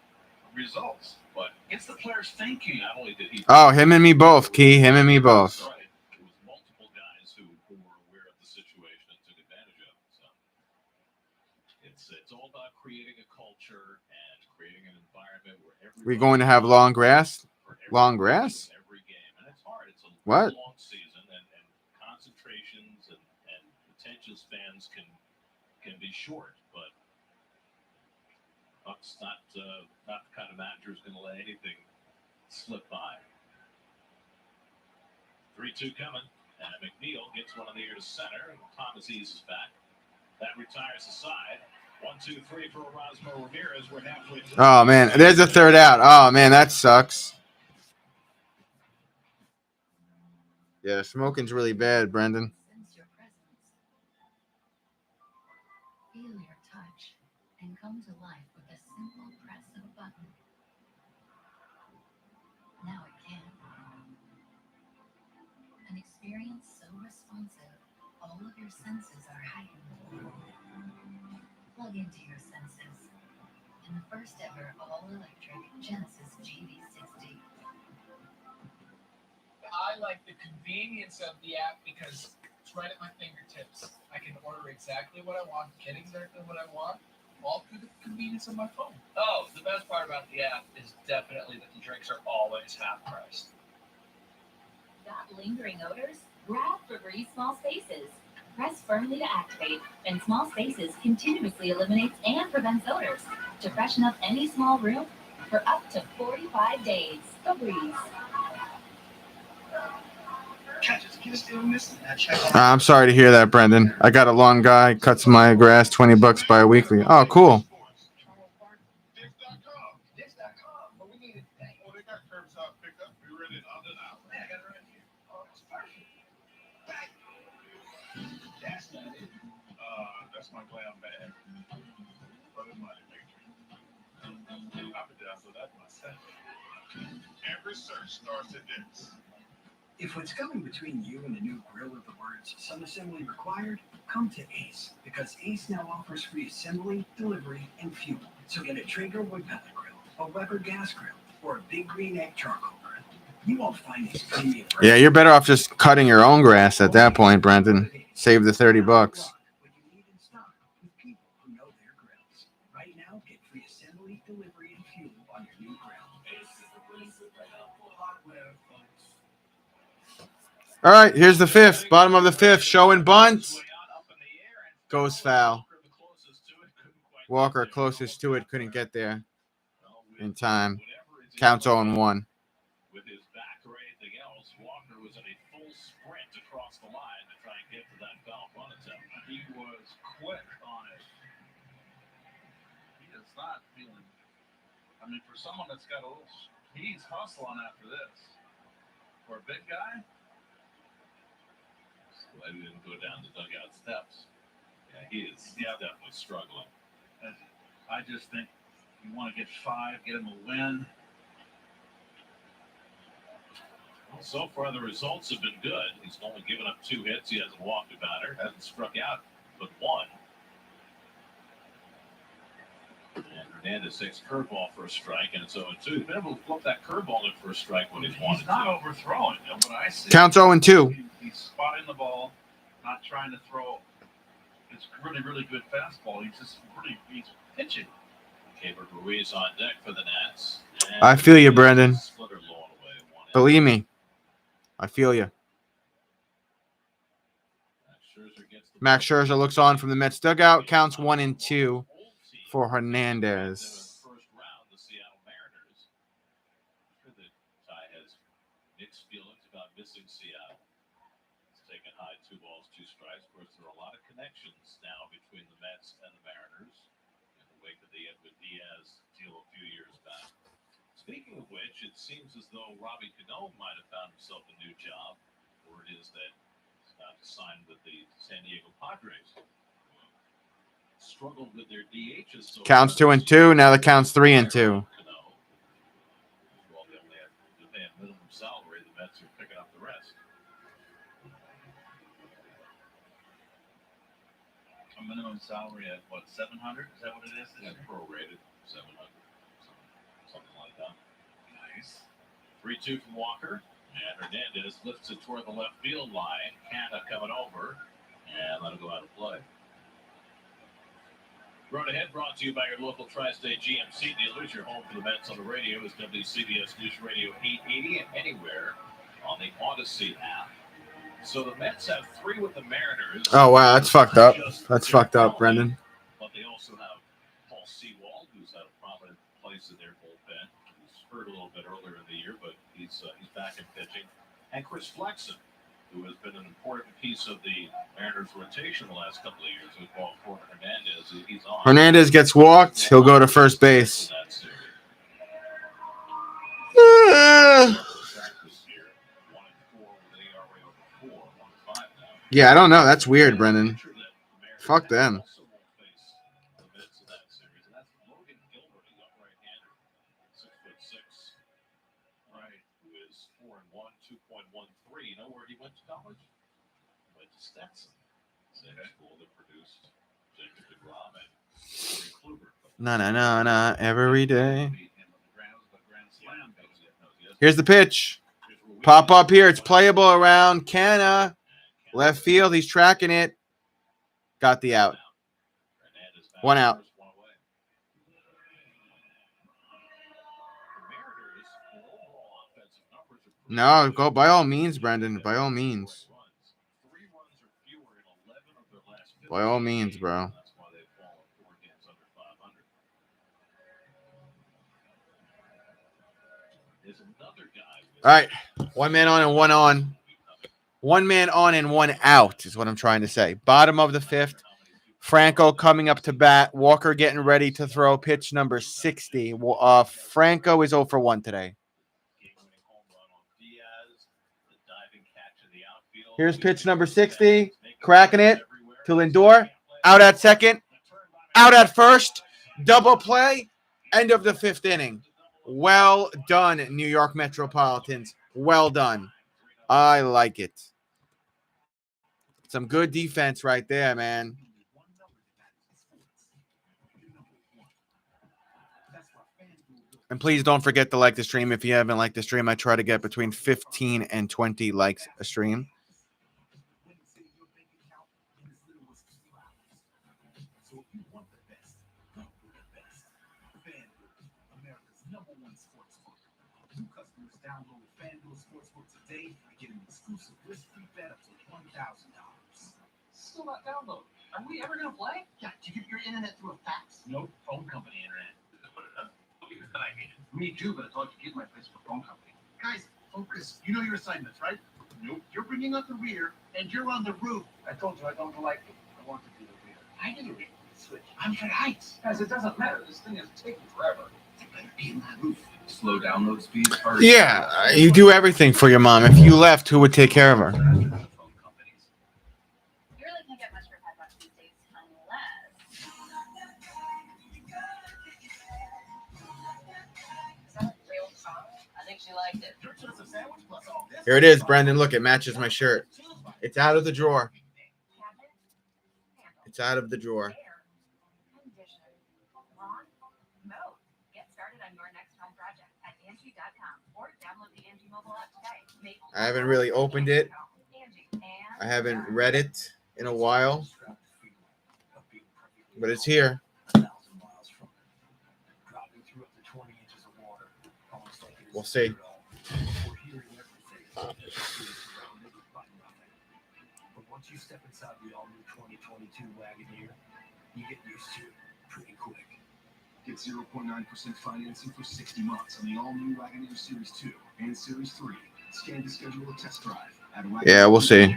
Results. But gets the players thinking. Not only did he.
Oh, him and me both, Key. Him and me both.
Right. It was multiple guys who were aware of the situation and took advantage of it. So it's all about creating a culture and creating an environment where every.
We going to have long grass? Long grass?
Every game, and it's hard. It's a
What?
long season, and concentrations and attention spans can be short, but Buck's not the kind of manager who's going to let anything slip by. 3-2 coming, and McNeil gets one in the air to center, and Thomas eases back. That retires the side. 1-2-3 for Erasmo Ramirez. We're halfway through.
Oh, man. There's a third out. Oh, man, that sucks. Yeah, smoking's really bad, Brendan.
Sense your presence. Feel your touch and come to life with a simple press of a button. Now it can. An experience so responsive, all of your senses are heightened. Plug into your senses in the first ever all-electric Genesis GV60.
I like the convenience of the app because it's right at my fingertips. I can order exactly what I want, get exactly what I want, all through the convenience of my phone. Oh, the best part about the app is definitely that the drinks are always half priced.
Got lingering odors? Grab Febreze Small Spaces. Press firmly to activate, and Small Spaces continuously eliminates and prevents odors to freshen up any small room for up to 45 days. Febreze.
I'm sorry to hear that, Brendan. I got a long guy, cuts my grass, $20 bi-weekly. Oh, cool.
my glam bag. But it might make me. I've been down to that myself.
Every search starts at this.
If what's coming between you and a new grill with the words "some assembly required," come to Ace, because Ace now offers free assembly, delivery, and fuel. So get a Traeger wood pellet grill, a Weber gas grill, or a Big Green Egg charcoal grill. You won't find these premium.
Yeah, you're better off just cutting your own grass at that point, Brendan. Save the $30.
What you need in stock with people who know their grills. Right now, get free assembly, delivery, and fuel on your new grill.
All right, here's the fifth. Bottom of the fifth. Showing bunt. Goes foul. Walker closest to it. Couldn't get there in time. Counts 0-1.
With his back or anything else, Walker was in a full sprint across the line to try and get to that foul run attempt.
He was quick on it. He is not feeling. I mean, for someone that's got a little, he's hustling after this. For a big guy,
Glad he didn't go down the dugout steps. Yeah, he is definitely struggling.
I just think you want to get 5, get him a win.
Well, so far, the results have been good. He's only given up 2 hits. He hasn't walked a batter, hasn't struck out but 1. And Hernandez takes curveball for a strike, and it's 0-2. He's been able to flip that curveball in for a strike when he's wanted
He's not
to.
overthrowing. And what I see,
Counts 0-2.
He's spotting the ball, not trying to throw. It's really, really good fastball. He's pitching.
Caber Ruiz on deck for the Nats. And
I feel you, Brendan.
Splitter blowing away 1 out.
Believe me. I feel you. Max Scherzer looks on from the Mets dugout. Counts 1-2 for Hernandez.
First round, the Seattle Mariners. I'm sure that Ty has mixed feelings about missing Seattle. It's taken high 2 balls, 2 strikes. Of course, there are a lot of connections now between the Mets and the Mariners in the wake of the Edwin Diaz deal a few years back. Speaking of which, it seems as though Robbie Cano might have found himself a new job, or it is that he's about to sign with the San Diego Padres. Struggled with their DHs. So
Counts 2-2. Now the count's 3-2.
Well, they only have to pay a minimum salary. The Mets are picking up the rest.
A minimum salary at what, 700? Is that what it is?
Yeah, prorated 700, something like that.
Nice.
3-2 from Walker, and Hernandez lifts it toward the left field line. Canna coming over, and let him go out of play. Road Ahead brought to you by your local Tri-State GMC dealers. Your home for the Mets on the radio is WCBS News Radio 880 and anywhere on the Odyssey app. So the Mets have 3 with the Mariners.
Oh, wow. That's fucked up. That's fucked up, Brendan.
But they also have Paul Sewald, who's had a prominent place in their bullpen. He's hurt a little bit earlier in the year, but he's back in pitching. And Chris Flexen, who has been an important piece of the Mariners' rotation the last couple of years with Paul Hernandez. He's on.
Hernandez gets walked. He'll go to first base. Yeah, I don't know. That's weird, Brendan. Fuck them.
You know where he went to college? He went to Stetson. Same school that produced Jacob DeGrom and Corey Kluber.
Na every day. Here's the pitch. Pop up here. It's playable around Canna. Left field. He's tracking it. Got the out. 1 out. No, go by all means, Brendan. By all means. By all means, bro. All right. 1 man on and 1 on. 1 man on and 1 out is what I'm trying to say. Bottom of the 5th. Franco coming up to bat. Walker getting ready to throw pitch number 60. Franco is 0 for 1 today. Here's pitch number 60. Cracking it to Lindor. Out at second. Out at first. Double play. End of the 5th inning. Well done, New York Metropolitans. Well done. I like it. Some good defense right there, man. And please don't forget to like the stream. If you haven't liked the stream, I try to get between 15 and 20 likes a stream.
So if you want the best, go with the best. FanDuel, America's #1 sportsbook. New customers download FanDuel Sportsbook today and get an exclusive risk-free bet up to $1,000.
Still not downloaded. Are we ever gonna play? Yeah, do you get your internet through a fax?
Nope, phone company internet. I mean,
Me too, but I thought you'd get my place for phone company. Guys, focus. You know your assignments, right? Nope. You're bringing up the rear, and you're on the roof. I told you I don't like it. I want to be the rear. I do the rear. Switch. I'm for heights. Guys, it doesn't matter. This thing is taking forever. It better be in that roof.
Slow down those speeds first.
Yeah, you do everything for your mom. If you left, who would take care of her?
You really can't get much for $5 these days unless. Is that a real song? I think she liked it.
Here it is, Brendan. Look, it matches my shirt. It's out of the drawer. It's out of the drawer.
Get started on your next home project at Angie.com or download the Angie mobile app today.
I haven't really opened it. I haven't read it in a while. But it's here. We'll see.
But once you step inside the all-new 2022 Wagoneer, you get used to it pretty quick. Get 0.9% financing for 60 months on the all-new Wagoneer Series 2 and Series 3. Scan to schedule a test drive at Wagoneer.
Yeah, we'll see.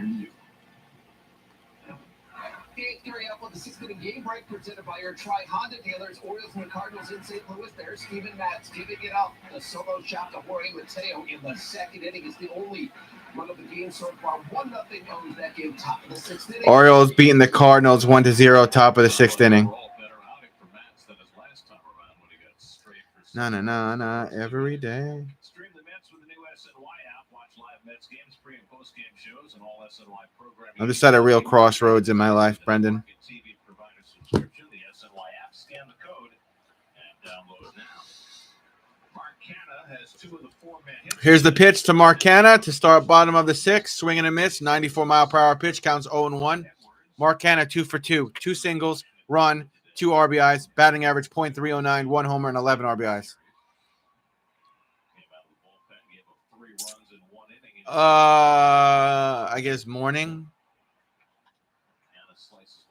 The 8:30 up on the 6th inning game break presented by your Tri-Honda dealers, Orioles and the Cardinals in St. Louis. There's Steven Matz giving it up. The solo shot to Jorge Mateo in the 2nd inning is the only run of the game so far. 1-0 owns that game, top of the 6th inning.
Orioles beating the Cardinals 1-0, top of the 6th inning. Na every day.
Stream the Mets with the new SNY app. Watch live Mets games, pre and post game shows, and all SNY programming.
I'm just at a real crossroads in my life, Brendan.
TV provider subscription. The SNY app. Scan the code and download it now. Mark Canha has 2 of the 4-man hits.
Here's the pitch to Mark Canha to start bottom of the 6th. Swing and a miss. 94-mile-per-hour pitch. Counts 0-1. Mark Canha 2 for 2. 2 singles. Run. 2 RBIs. Batting average .309. 1 homer and 11 RBIs. I guess morning.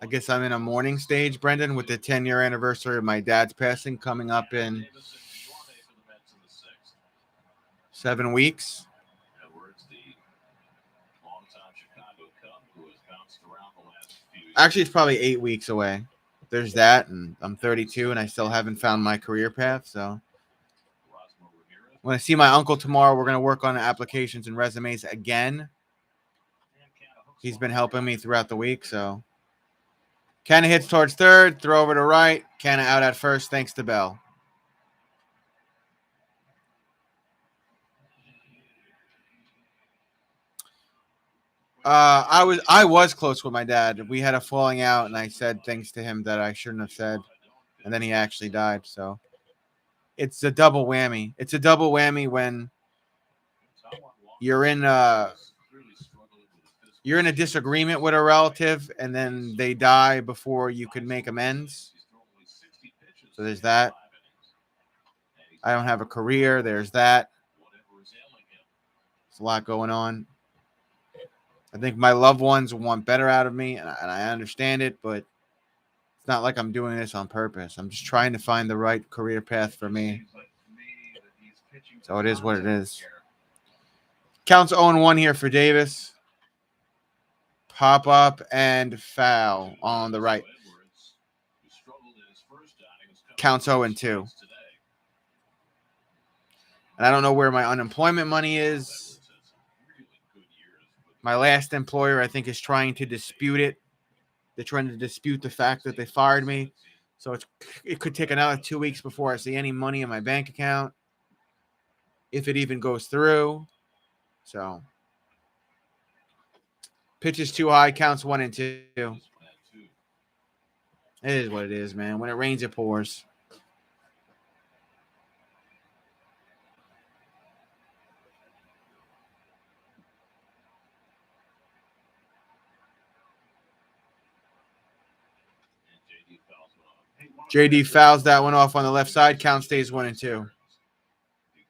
I guess I'm in a morning stage, Brendan, with the 10-year anniversary of my dad's passing coming up in 7 weeks. Actually, it's probably 8 weeks away. There's that, and I'm 32, and I still haven't found my career path, so when I see my uncle tomorrow, we're going to work on applications and resumes again. He's been helping me throughout the week, so. Canha hits towards third, throw over to right. Canha out at first, thanks to Bell. I was close with my dad. We had a falling out, and I said things to him that I shouldn't have said, and then he actually died, so. It's a double whammy. It's a double whammy when you're in a disagreement with a relative and then they die before you could make amends. So there's that. I don't have a career. There's that. There's a lot going on. I think my loved ones want better out of me, and I understand it, but it's not like I'm doing this on purpose. I'm just trying to find the right career path for me. So it is what it is. Counts 0-1 here for Davis. Pop up and foul on the right. Counts 0-2. And I don't know where my unemployment money is. My last employer, I think, is trying to dispute it. They're trying to dispute the fact that they fired me. So it could take another 2 weeks before I see any money in my bank account, if it even goes through. So pitches too high, counts 1 and 2. It is what it is, man. When it rains, it pours. JD fouls that one off on the left side. Count stays 1 and 2.
A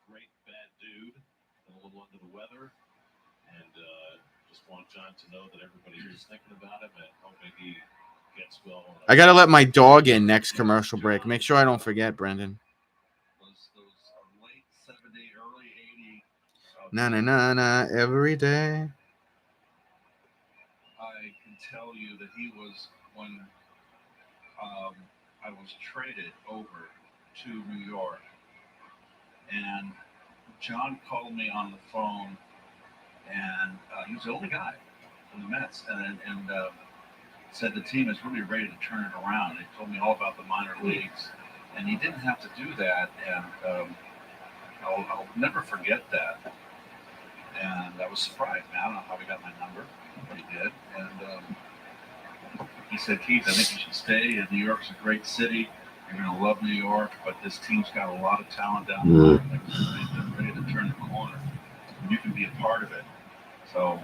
great bad dude, a little under the weather, and just want John to know that everybody is thinking about him and hoping he gets well.
I got to let my dog in next commercial break. Make sure I don't forget, Brendan.
Those late 70, early 80.
Na na na na every day.
I can tell you that he was when I was traded over to New York, and John called me on the phone, and he was the only guy from the Mets, and said the team is really ready to turn it around. He told me all about the minor leagues, and he didn't have to do that, and I'll never forget that. And I was surprised. Man, I don't know how he got my number, but he did. And he said, Keith, I think you should stay. And New York's a great city. You're going to love New York, but this team's got a lot of talent down there. They're ready to turn the corner. And you can be a part of it. So,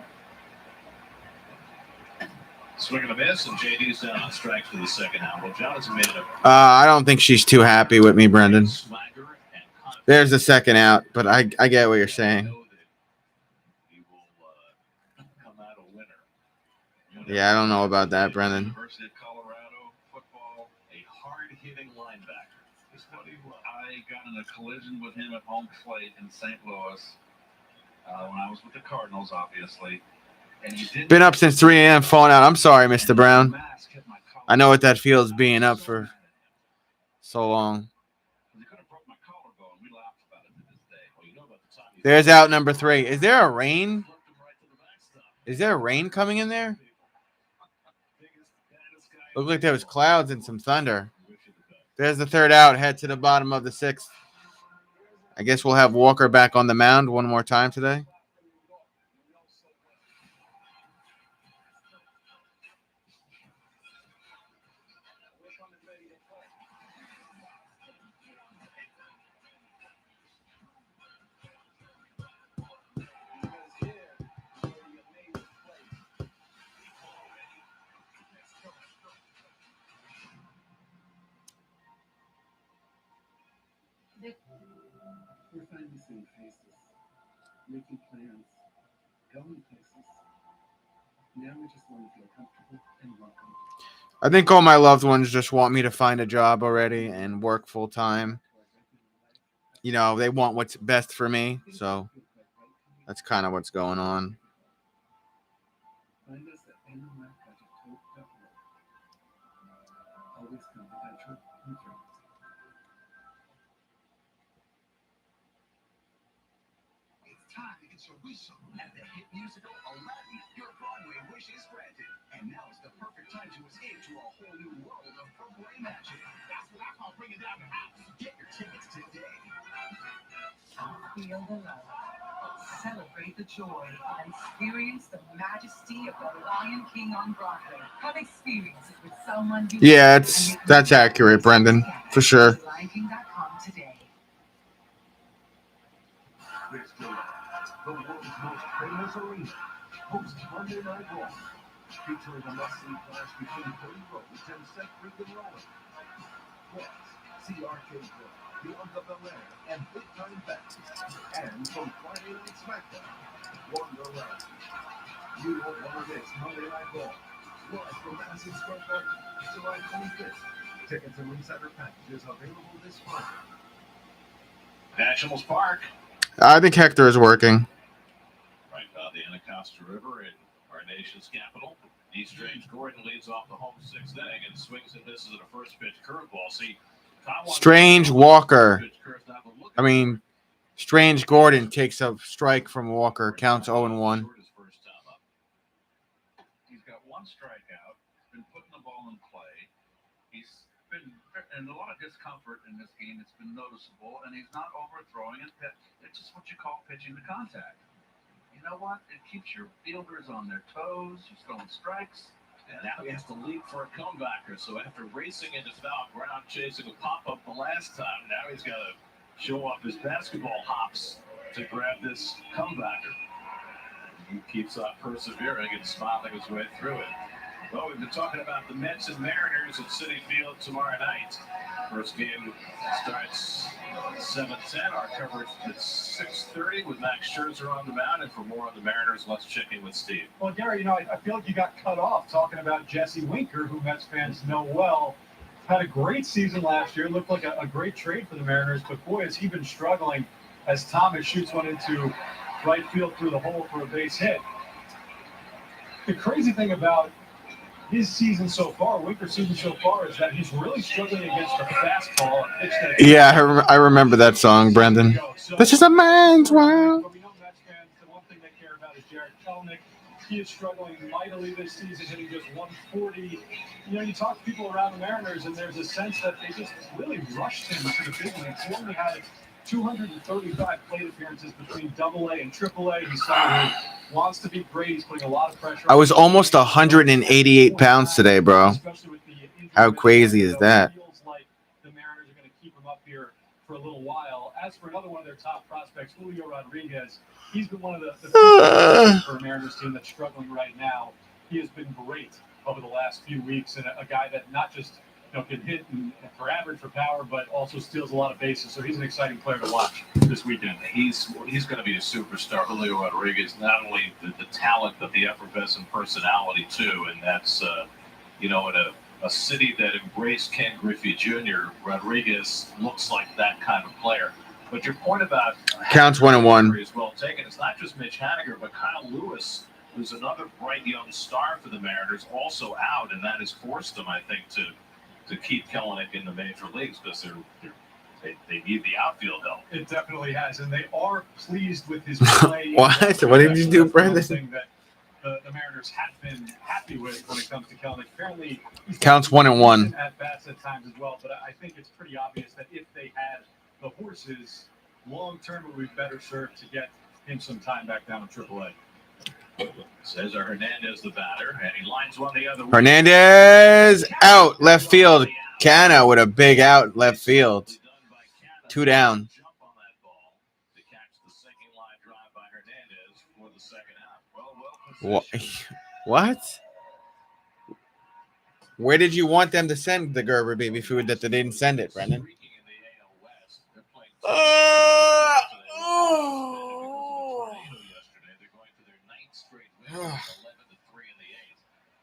Swing and a miss, and JD's down on strike for the second out. Well, John has made it up.
I don't think she's too happy with me, Brendan. There's the second out, but I get what you're saying. Yeah, I don't know about that, Brendan.
University of Colorado football, a hard-hitting linebacker. I got in a collision with him at home plate in St. Louis when I was with the Cardinals, obviously. And he didn't.
Been up since 3 a.m. falling out. I'm sorry, Mr. Brown. I know what that feels being up for so long. There's out number 3. Is there a rain? Is there a rain coming in there? Looked like there was clouds and some thunder. There's the third out. Head to the bottom of the 6th. I guess we'll have Walker back on the mound one more time today.
We're finally seeing faces, making plans, going places. Now we just want to feel comfortable and welcome.
I think all my loved ones just want me to find a job already and work full time. You know, they want what's best for me, so that's kind of what's going on.
Find us at NMLProject.org. Always confidential and friends.
It's time to get your wish on at the hit musical Aladdin. Your Broadway wish is granted. And now is the perfect time to escape to a whole new world of Broadway magic. That's what I call bringing down the house. Get your tickets today.
Feel the love. Celebrate the joy and experience the majesty of the Lion King on Broadway. Come experience it with someone you
Yeah, that's accurate, Brendan, for sure.
LionKing.com today.
Let's go. The world's most famous arena hosts Monday Night Raw, featuring a must-see clash between Cody Rhodes and Seth Freakin' Rollins. Plus, see Arcade Club, Beyond the Bel Air, and Big Time Bets. And from Friday Night SmackDown, Wonder Rousey. You won't want to miss Monday Night Raw. Live from Madison Square Garden, July 25th. Tickets and insider packages available this Friday.
Nationals Park.
I think Hector is working.
Right by the Anacostia River in our nation's capital. D. Strange Gordon leads off the home 6th inning and swings and misses at a first pitch curveball. See,
Strange Walker. Strange Gordon takes a strike from Walker. Counts 0-1.
He's got one strikeout. Been putting the He's been in a lot of discomfort in this game. It's been noticeable, and he's not overthrowing it. It's just what you call pitching to contact. You know what? It keeps your fielders on their toes. He's throwing strikes.
And now he has to leap for a comebacker. So after racing into foul ground, chasing a pop-up the last time, now he's got to show off his basketball hops to grab this comebacker. He keeps on persevering and smiling his way through it. Well, we've been talking about the Mets and Mariners at Citi Field tomorrow night. First game starts 7:10. Our coverage at 6:30 with Max Scherzer on the mound. And for more on the Mariners, let's check in with Steve.
Well, Gary, I feel like you got cut off talking about Jesse Winker, who Mets fans know well. Had a great season last year. Looked like a great trade for the Mariners. But, boy, has he been struggling as Thomas shoots one into right field through the hole for a base hit. The crazy thing about his season so far, Winker's season so far, is that he's really struggling against the fastball.
Yeah, I remember that song, Brendan. This is a man's world.
But we know Mets fans, the one thing they care about is Jared Kelenic. He is struggling mightily this season, hitting just 140. You talk to people around the Mariners, and there's a sense that they just really rushed him to the big leagues. He only had 235 plate appearances between AA and AAA. He's someone who wants to be great. He's putting a lot of pressure.
I was almost 188 pounds today, bro. How crazy is that?
Feels like the Mariners are going to keep him up here for a little while. As for another one of their top prospects, Julio Rodriguez, he's been one of the people for a Mariners team that's struggling right now. He has been great over the last few weeks, and a guy that not just can hit for average for power, but also steals a lot of bases. So he's an exciting player to watch this weekend.
He's going to be a superstar, Julio Rodriguez. Not only the talent, but the effervescent personality too. And that's in a city that embraced Ken Griffey Jr., Rodriguez looks like that kind of player. But your point about
counts 1-1
is well taken. It's not just Mitch Haniger, but Kyle Lewis, who's another bright young star for the Mariners, also out, and that has forced them, I think, to keep Kelenic in the major leagues because they need the outfield help.
It definitely has, and they are pleased with his play.
What? What did you do, Brendan?
Something that the Mariners have been happy with when it comes to Kelenic. Apparently,
counts 1-1
at bats at times as well, but I think it's pretty obvious that if they had the horses, long term it would be better served to get him some time back down in AAA.
Cesar Hernandez, the batter, and he lines one the other way.
Hernandez out left field. Cano with a big out left field. 2 down. What? Where did you want them to send the Gerber baby food that they didn't send it, Brendan?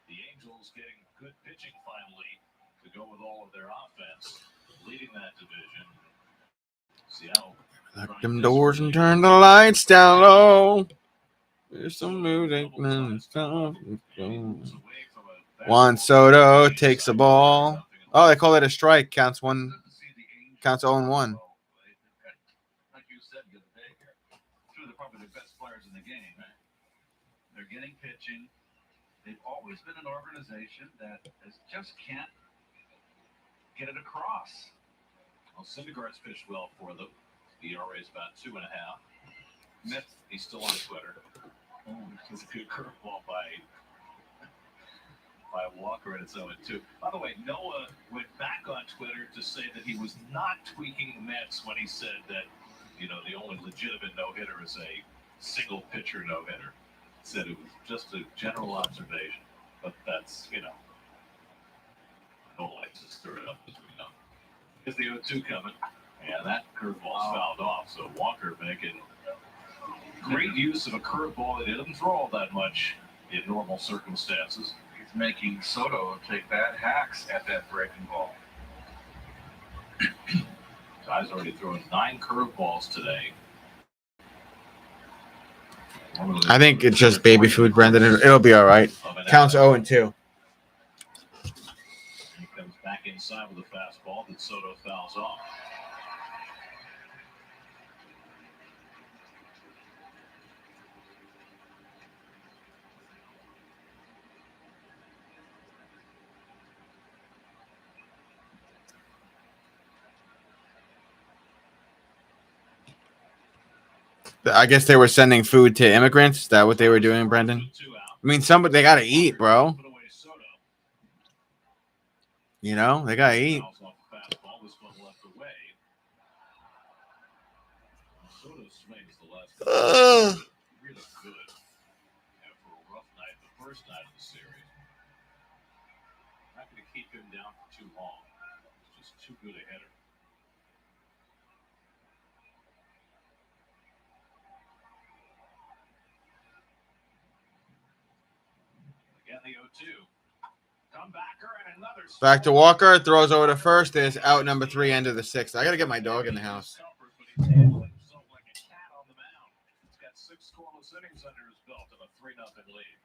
The Angels getting good pitching finally to go with all of their offense, leading that division. Seattle.
Lock them doors and turn the lights down low. There's some music and stuff. Juan Soto takes a ball. Oh, they call it a strike. Counts 0-1.
Like you said the other day here, two of probably the best players in the game, right? They're getting pitching. They've always been an organization that just can't get it across.
Well, Syndergaard's pitched well for them. The ERA is about 2.5. Mets, he's still on Twitter. Oh, it's a good curveball by Walker, and it's 0-2. By the way, Noah went back on Twitter to say that he was not tweaking the Mets when he said that, the only legitimate no-hitter is a single pitcher no-hitter. Said it was just a general observation, but that's, I don't like to stir it up as we know. Here's the 0-2 coming. Yeah, that curveball's fouled off, so Walker making great use of a curveball that he doesn't throw all that much in normal circumstances.
He's making Soto take bad hacks at that breaking ball.
Guy's already thrown 9 curveballs today.
I think it's just baby food, Brendan. It'll be all right. Counts 0-2.
He comes back inside with a fastball that Soto fouls off.
I guess they were sending food to immigrants. Is that what they were doing, Brendan? I mean, somebody they gotta eat, bro. You know, they gotta eat.
Soto swings the last really good after a rough night, the first night of the series. Not going to keep him down for too long. He's just too good a hitter. Again, the 0-2. Comebacker and another.
Back to Walker. Throws over to first. Is out number 3, end of the 6th. I gotta get my dog in the house.
He's handling himself like a cat on the mound. He's got 6 scoreless innings under his belt and a 3-0 lead.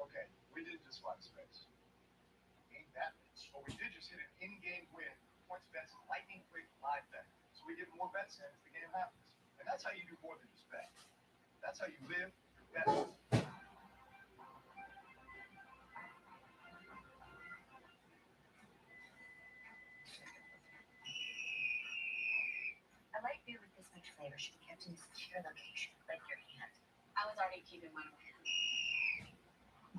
Okay, we didn't just run space. Ain't that much. But we did just hit an in-game win. Points bets lightning quick live bet. So we get more bets in as the game happens. And that's how you do more than just bet. That's how you live better.
A light beer with this much flavor should be kept in a secure location, like your hand. I was already keeping mine with him.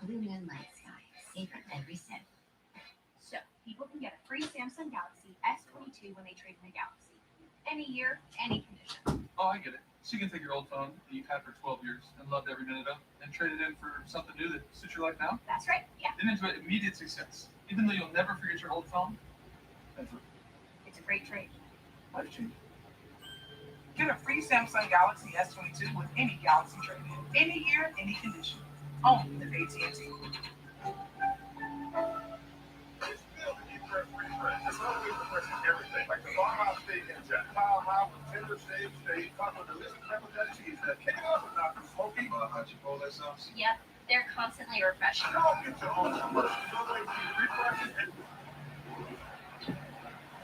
Blue Moon Light Sky, savor every sip.
So, people can get a free Samsung Galaxy S22 when they trade in a Galaxy. Any year, any condition.
Oh, I get it. So you can take your old phone that you've had for 12 years and loved every minute of, and trade it in for something new that suits your life now?
That's right, yeah.
And enjoy immediate success. Even though you'll never forget your old phone,
It's a great trade.
life changing.
Get a free Samsung Galaxy S22 with any Galaxy trade-in. Any year, any condition. Only at AT&T.
It's always the person everything. Like the farmhouse steak and Jack tender steak, top with delicious pepper jack cheese. Kick it up a notch from smoky. Hot Chipotle sauce.
Yep, they're constantly refreshing.
Go get your own.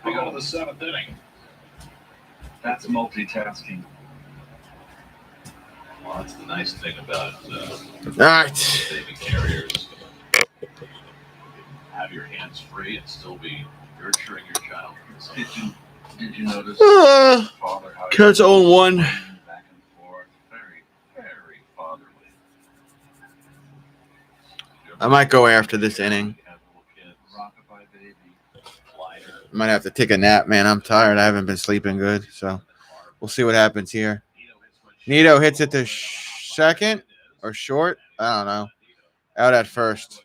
We go to the 7th inning.
That's multitasking.
Well, that's the nice thing about
All right.
baby carriers. Have your hands free and still be nurturing your child.
Did you notice
Father how Kurt's 0-1.
back and forth? Very, very fatherly.
I might go after this inning.
Rockabye baby.
I might have to take a nap, man. I'm tired. I haven't been sleeping good, so we'll see what happens here. Nito hits it to second or short. I don't know. Out at first.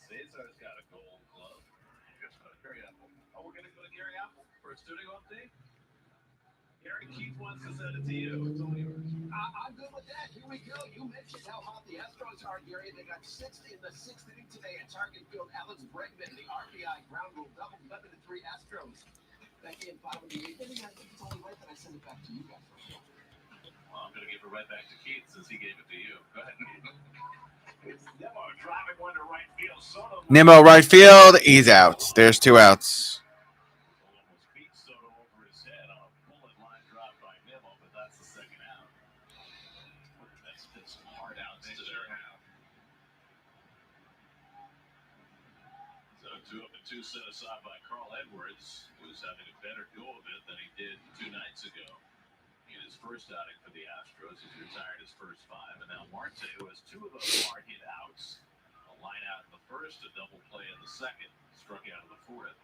Cesar's got a gold glove. Oh, we're going to go to Gary Apple for a studio update. Gary, Keith wants to send it to you. It's all yours.
I'm good with that. Here we go. You mentioned how hot the Astros are, Gary. They got 6 in the 6th inning today at Target Field. Alex Bregman, the RBI ground rule double, 11-3 Astros. That game 5 in the 8th inning. I think it's only right that I send it back to you guys.
Well, I'm going to give it right back to Keith since he gave it to you. Go ahead. It's Nimmo driving one to right field. Soto
Nimmo right field. He's out. There's 2 outs.
almost beat Soto over his head on a bullet line drive by Nimmo, but that's the second out. That's been some hard outs today. So 2 up and 2 set aside by Carl Edwards, who's having a better go of it than he did 2 nights ago. In his first outing for the Astros, he's retired his first 5, and now Marte, who has 2 of those hard hit outs, a line out in the first, a double play in the second, struck out in the 4th.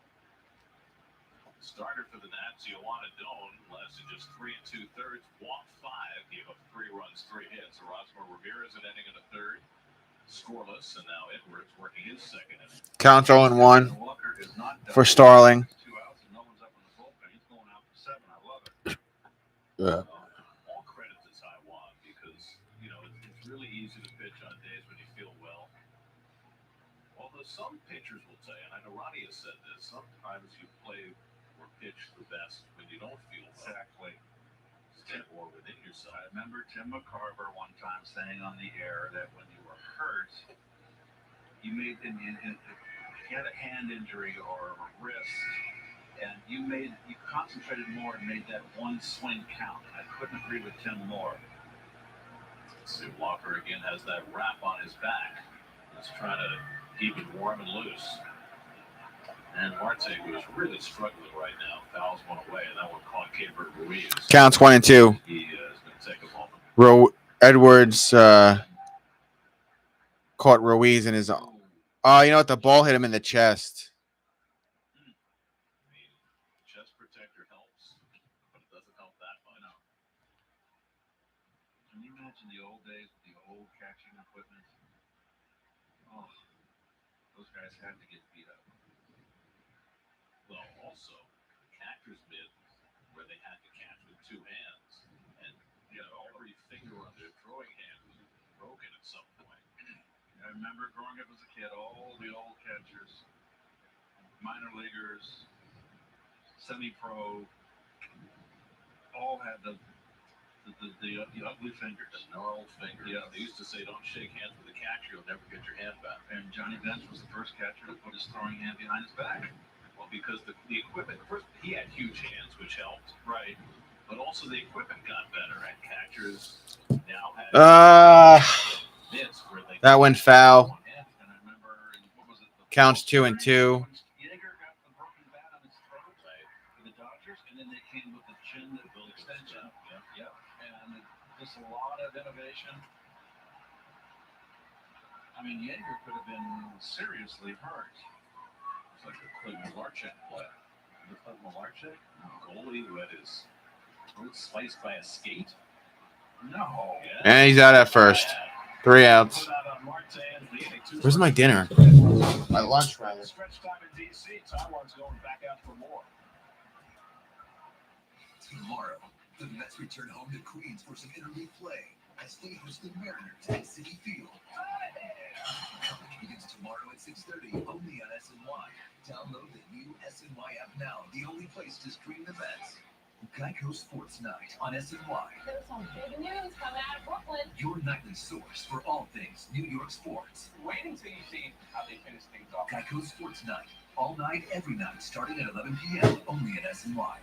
Starter for the Nats, Yoana Doan, lasted just 3 2/3, walked 5, gave up 3 runs, 3 hits. Erasmo Ramirez an inning in the 3rd, scoreless, and now Edwards working his second inning.
Counts 0-1 for Starling.
2 outs and no one's up in the bullpen. He's going out for 7. I love
Yeah.
All credit to Taiwan because, it's really easy to pitch on days when you feel well. Although some pitchers will tell you, and I know Ronnie has said this, sometimes you play or pitch the best when you don't feel well.
Exactly.
Or within yourself.
I remember Tim McCarver one time saying on the air that when you were hurt, you had a hand injury or a wrist, and you concentrated more and made that one swing count. I couldn't agree with Tim more.
See, Walker again has that wrap on his back. He's trying to keep it warm and loose. And Marte, who is really struggling right now, fouls one away, and that one caught Caper Ruiz.
Counts 1-2.
He is going to take a moment.
Edwards caught Ruiz in his. Oh, you know what? The ball hit him in the chest.
Chest protector helps, but it doesn't help that much.
No. Can you imagine the old days with the old catching equipment? Oh, those guys had to get beat up.
Well, also, catcher's mitt, where they had to catch with two hands, and every finger on their throwing hand was broken at some point.
I remember growing up as a kid, all the old catchers, minor leaguers, semi-pro, all had the ugly fingers.
The gnarled fingers. Yeah, they used to say, don't shake hands with a catcher, you'll never get your hand back.
And Johnny Bench was the first catcher to put his throwing hand behind his back.
Well, because the equipment, first, he had huge hands, which helped.
Right.
But also the equipment got better, and catchers now have mitts where they
That went foul.
And I remember, what was it?
Counts 2-2.
Yeager got the broken bat on his throat for the Dodgers, and then they came with the chin extension. Yep. And just a lot of innovation. I mean, Yeager could have been seriously hurt.
It's like a Clint Malarchuk play.
The Clint Malarchuk?
Goalie who had his throat sliced by a skate?
No.
Yeah.
And he's out at first. 3 outs. Where's my dinner? My lunch, rather.
Stretch time in DC. Taiwan's going back out for more.
Tomorrow, the Mets return home to Queens for some interleague play as they host the Mariners at Citi Field. Coverage begins tomorrow at 6:30 only on SNY. Download the new SNY app now, the only place to stream the Mets. Geico Sports Night on SNY.
There's some big news coming out of Brooklyn.
Your nightly source for all things New York sports.
Wait until you see how they finish things off.
Geico Sports Night. All night, every night, starting at 11 p.m. only at SNY.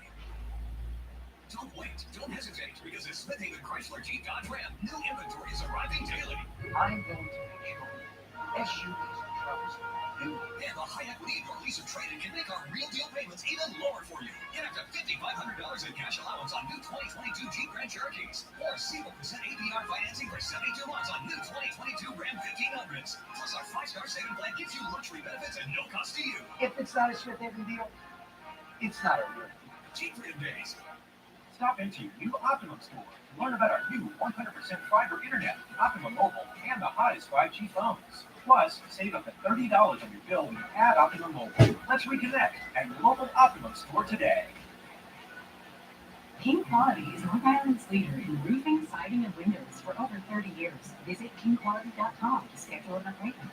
Don't wait. Don't hesitate, because at Smith Haven Chrysler Jeep Dodge Ram, new inventory is arriving daily.
I'm going to make sure SUVs and trucks are new.
And the high equity or lease or trade-in can make our real deal payments even lower for you. Get up to $5,500 in cash allowance on new 2022 Jeep Grand Cherokees. Or 0% APR financing for 72 months on new 2022 Ram 1500s. Plus our 5-star saving plan gives you luxury benefits at no cost to you.
If it's not a Smith Haven deal, it's not a real deal.
Jeep Ram Days.
Stop into your new Optimum store to learn about our new 100% fiber internet, Optimum Mobile, and the hottest 5G phones. Plus, save up to $30 on your bill when you add Optimum Mobile. Let's reconnect at your local Optimum store today.
King Quality is Long Island's leader in roofing, siding, and windows for over 30 years. Visit kingquality.com to schedule an appointment.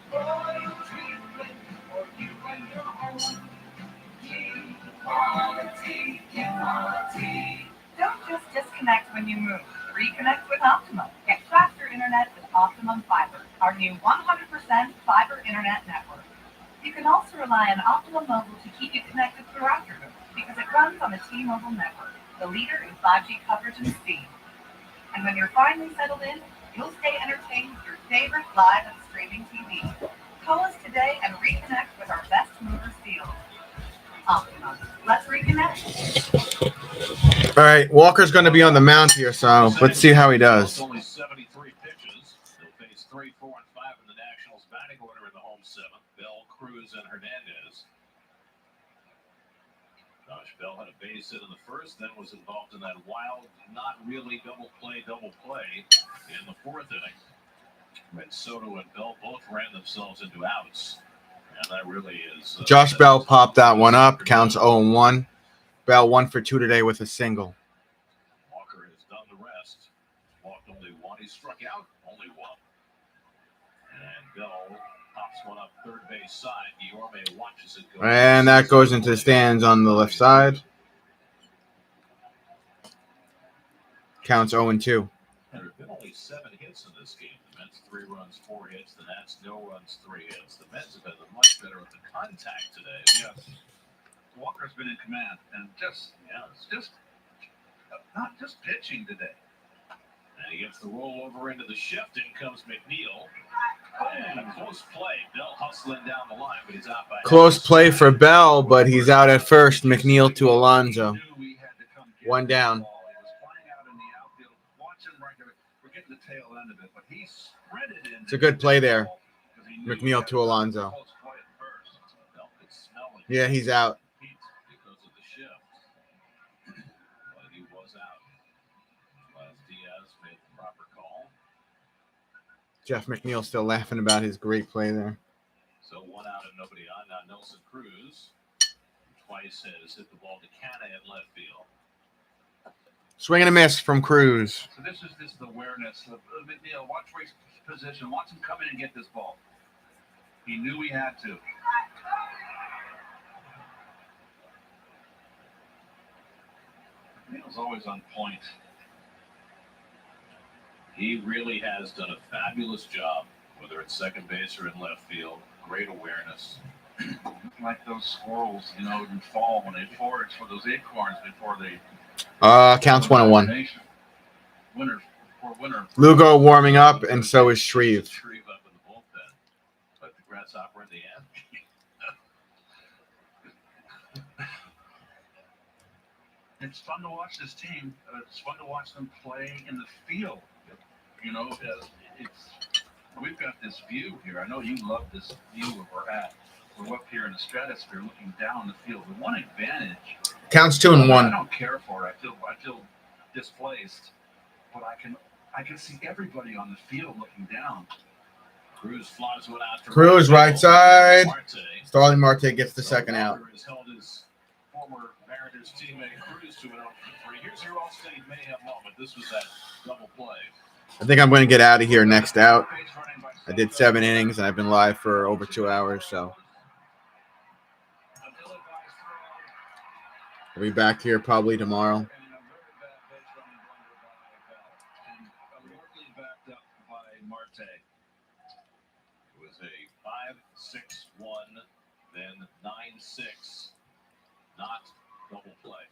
Quality. Don't just disconnect when you move. Reconnect with Optimum. Get faster internet with Optimum Fiber, our new 100% fiber internet network. You can also rely on Optimum Mobile to keep you connected throughout your move because it runs on the T-Mobile network, the leader in 5G coverage and speed. And when you're finally settled in, you'll stay entertained with your favorite live and streaming TV. Call us today and reconnect with our best movers deals. Optimum. Let's reconnect.
All right, Walker's going to be on the mound here, so let's see how he does.
Only 73 pitches. They'll face 3, 4, and 5 in the Nationals batting order in the home 7th. Bell, Cruz, and Hernandez. Josh Bell had a base hit in the first, then was involved in that wild, not really double play in the 4th inning. When Soto and Bell both ran themselves into outs. And that really is...
Josh Bell popped that one up. Counts 0-1. Bell 1 for 2 today with a single.
Walker has the rest. Walked only one. He struck out only one. And Bell pops one up third base side. Guillorme watches it go.
And that goes into the stands on the left side. Counts 0-2.
There have been only 7 hits in this game. The Mets 3 runs, 4 hits. The Nats no runs, 3 hits. The Mets have been much better at the contact today.
Yes. Walker's been in command and not just pitching today.
And he gets the rollover into the shift. In comes McNeil. And a close play. Bell hustling down the line, but he's out by
Close play for Bell, but he's out at first. McNeil to Alonso. 1 down. It's a good play there. McNeil to Alonso. Yeah, he's out.
Because of the shift. But he was out. Diaz made the proper call.
Jeff McNeil still laughing about his great play there.
So 1 out and nobody on. Now Nelson Cruz twice has hit the ball to Canna in left field.
Swing and a miss from Cruz.
So this is the awareness of McNeil. Watch where he's positioned. Watch him come in and get this ball. He knew he had to. McNeil's always on point.
He really has done a fabulous job, whether it's second base or in left field. Great awareness.
Like those squirrels, in fall when they forage for those acorns before they.
Counts 1-1.
Winner for winner.
Lugo warming up, and so is Shreve.
Shreve up in the bullpen. But the Grasshopper in the end.
It's fun to watch this team. It's fun to watch them play in the field. We've got this view here. I know you love this view where we're at. We're up here in the stratosphere looking down the field. The one advantage.
Counts 2-1.
I don't care for it. I feel displaced, but I can see everybody on the field looking down.
Cruz flies one out.
Cruz right side. Starling Marte gets the second out.
Has held his former Mariners teammate Cruz to an 0-3. Here's your all-state mayhem moment. This was that double play.
I think I'm going to get out of here next out. I did 7 innings, and I've been live for over 2 hours, so I'll be back here probably tomorrow.
It was a 5-6-1, then 9-6. Not double play.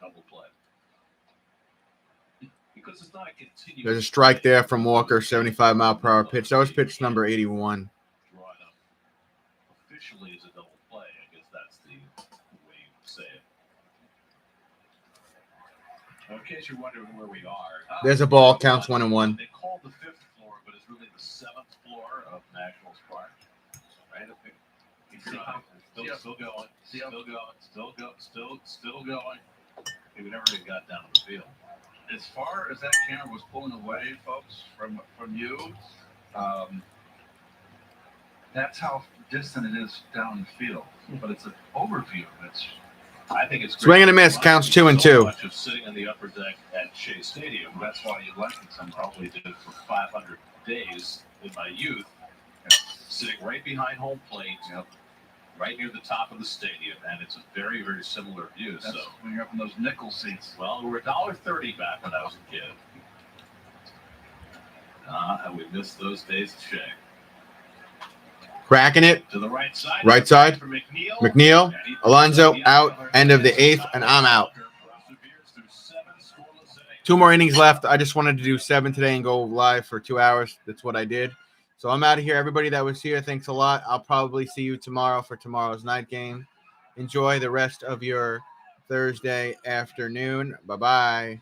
Double play. Because it's not a continuous.
There's a strike there from Walker, 75-mile-per-hour pitch. That was pitch number 81.
Draw it up. Officially is a double play. I guess that's the way you say it. In case you're wondering where we are.
There's a ball, counts 1-1.
They called the 5th floor, but it's really the 7th floor of Nationals Park. Right? Still going. Still going. He never even got down to the field.
As far as that camera was pulling away, folks, from you, that's how distant it is down the field. But it's an overview.
I think it's
swing and a miss. Counts 2-2.
Much of sitting on the upper deck at Shea Stadium. That's why you like it. I probably did it for 500 days in my youth. Sitting right behind home plate, right near the top of the stadium, and it's a very, very similar view.
That's
so
when you're up in those nickel seats.
Well, we were $1.30 back when I was a kid. And we missed those days at Shea.
Cracking it.
To the right side.
Right side.
For McNeil.
McNeil. Alonso out. End of the 8th, and I'm out. 2 more innings left. I just wanted to do 7 today and go live for 2 hours. That's what I did. So I'm out of here. Everybody that was here, thanks a lot. I'll probably see you tomorrow for tomorrow's night game. Enjoy the rest of your Thursday afternoon. Bye-bye.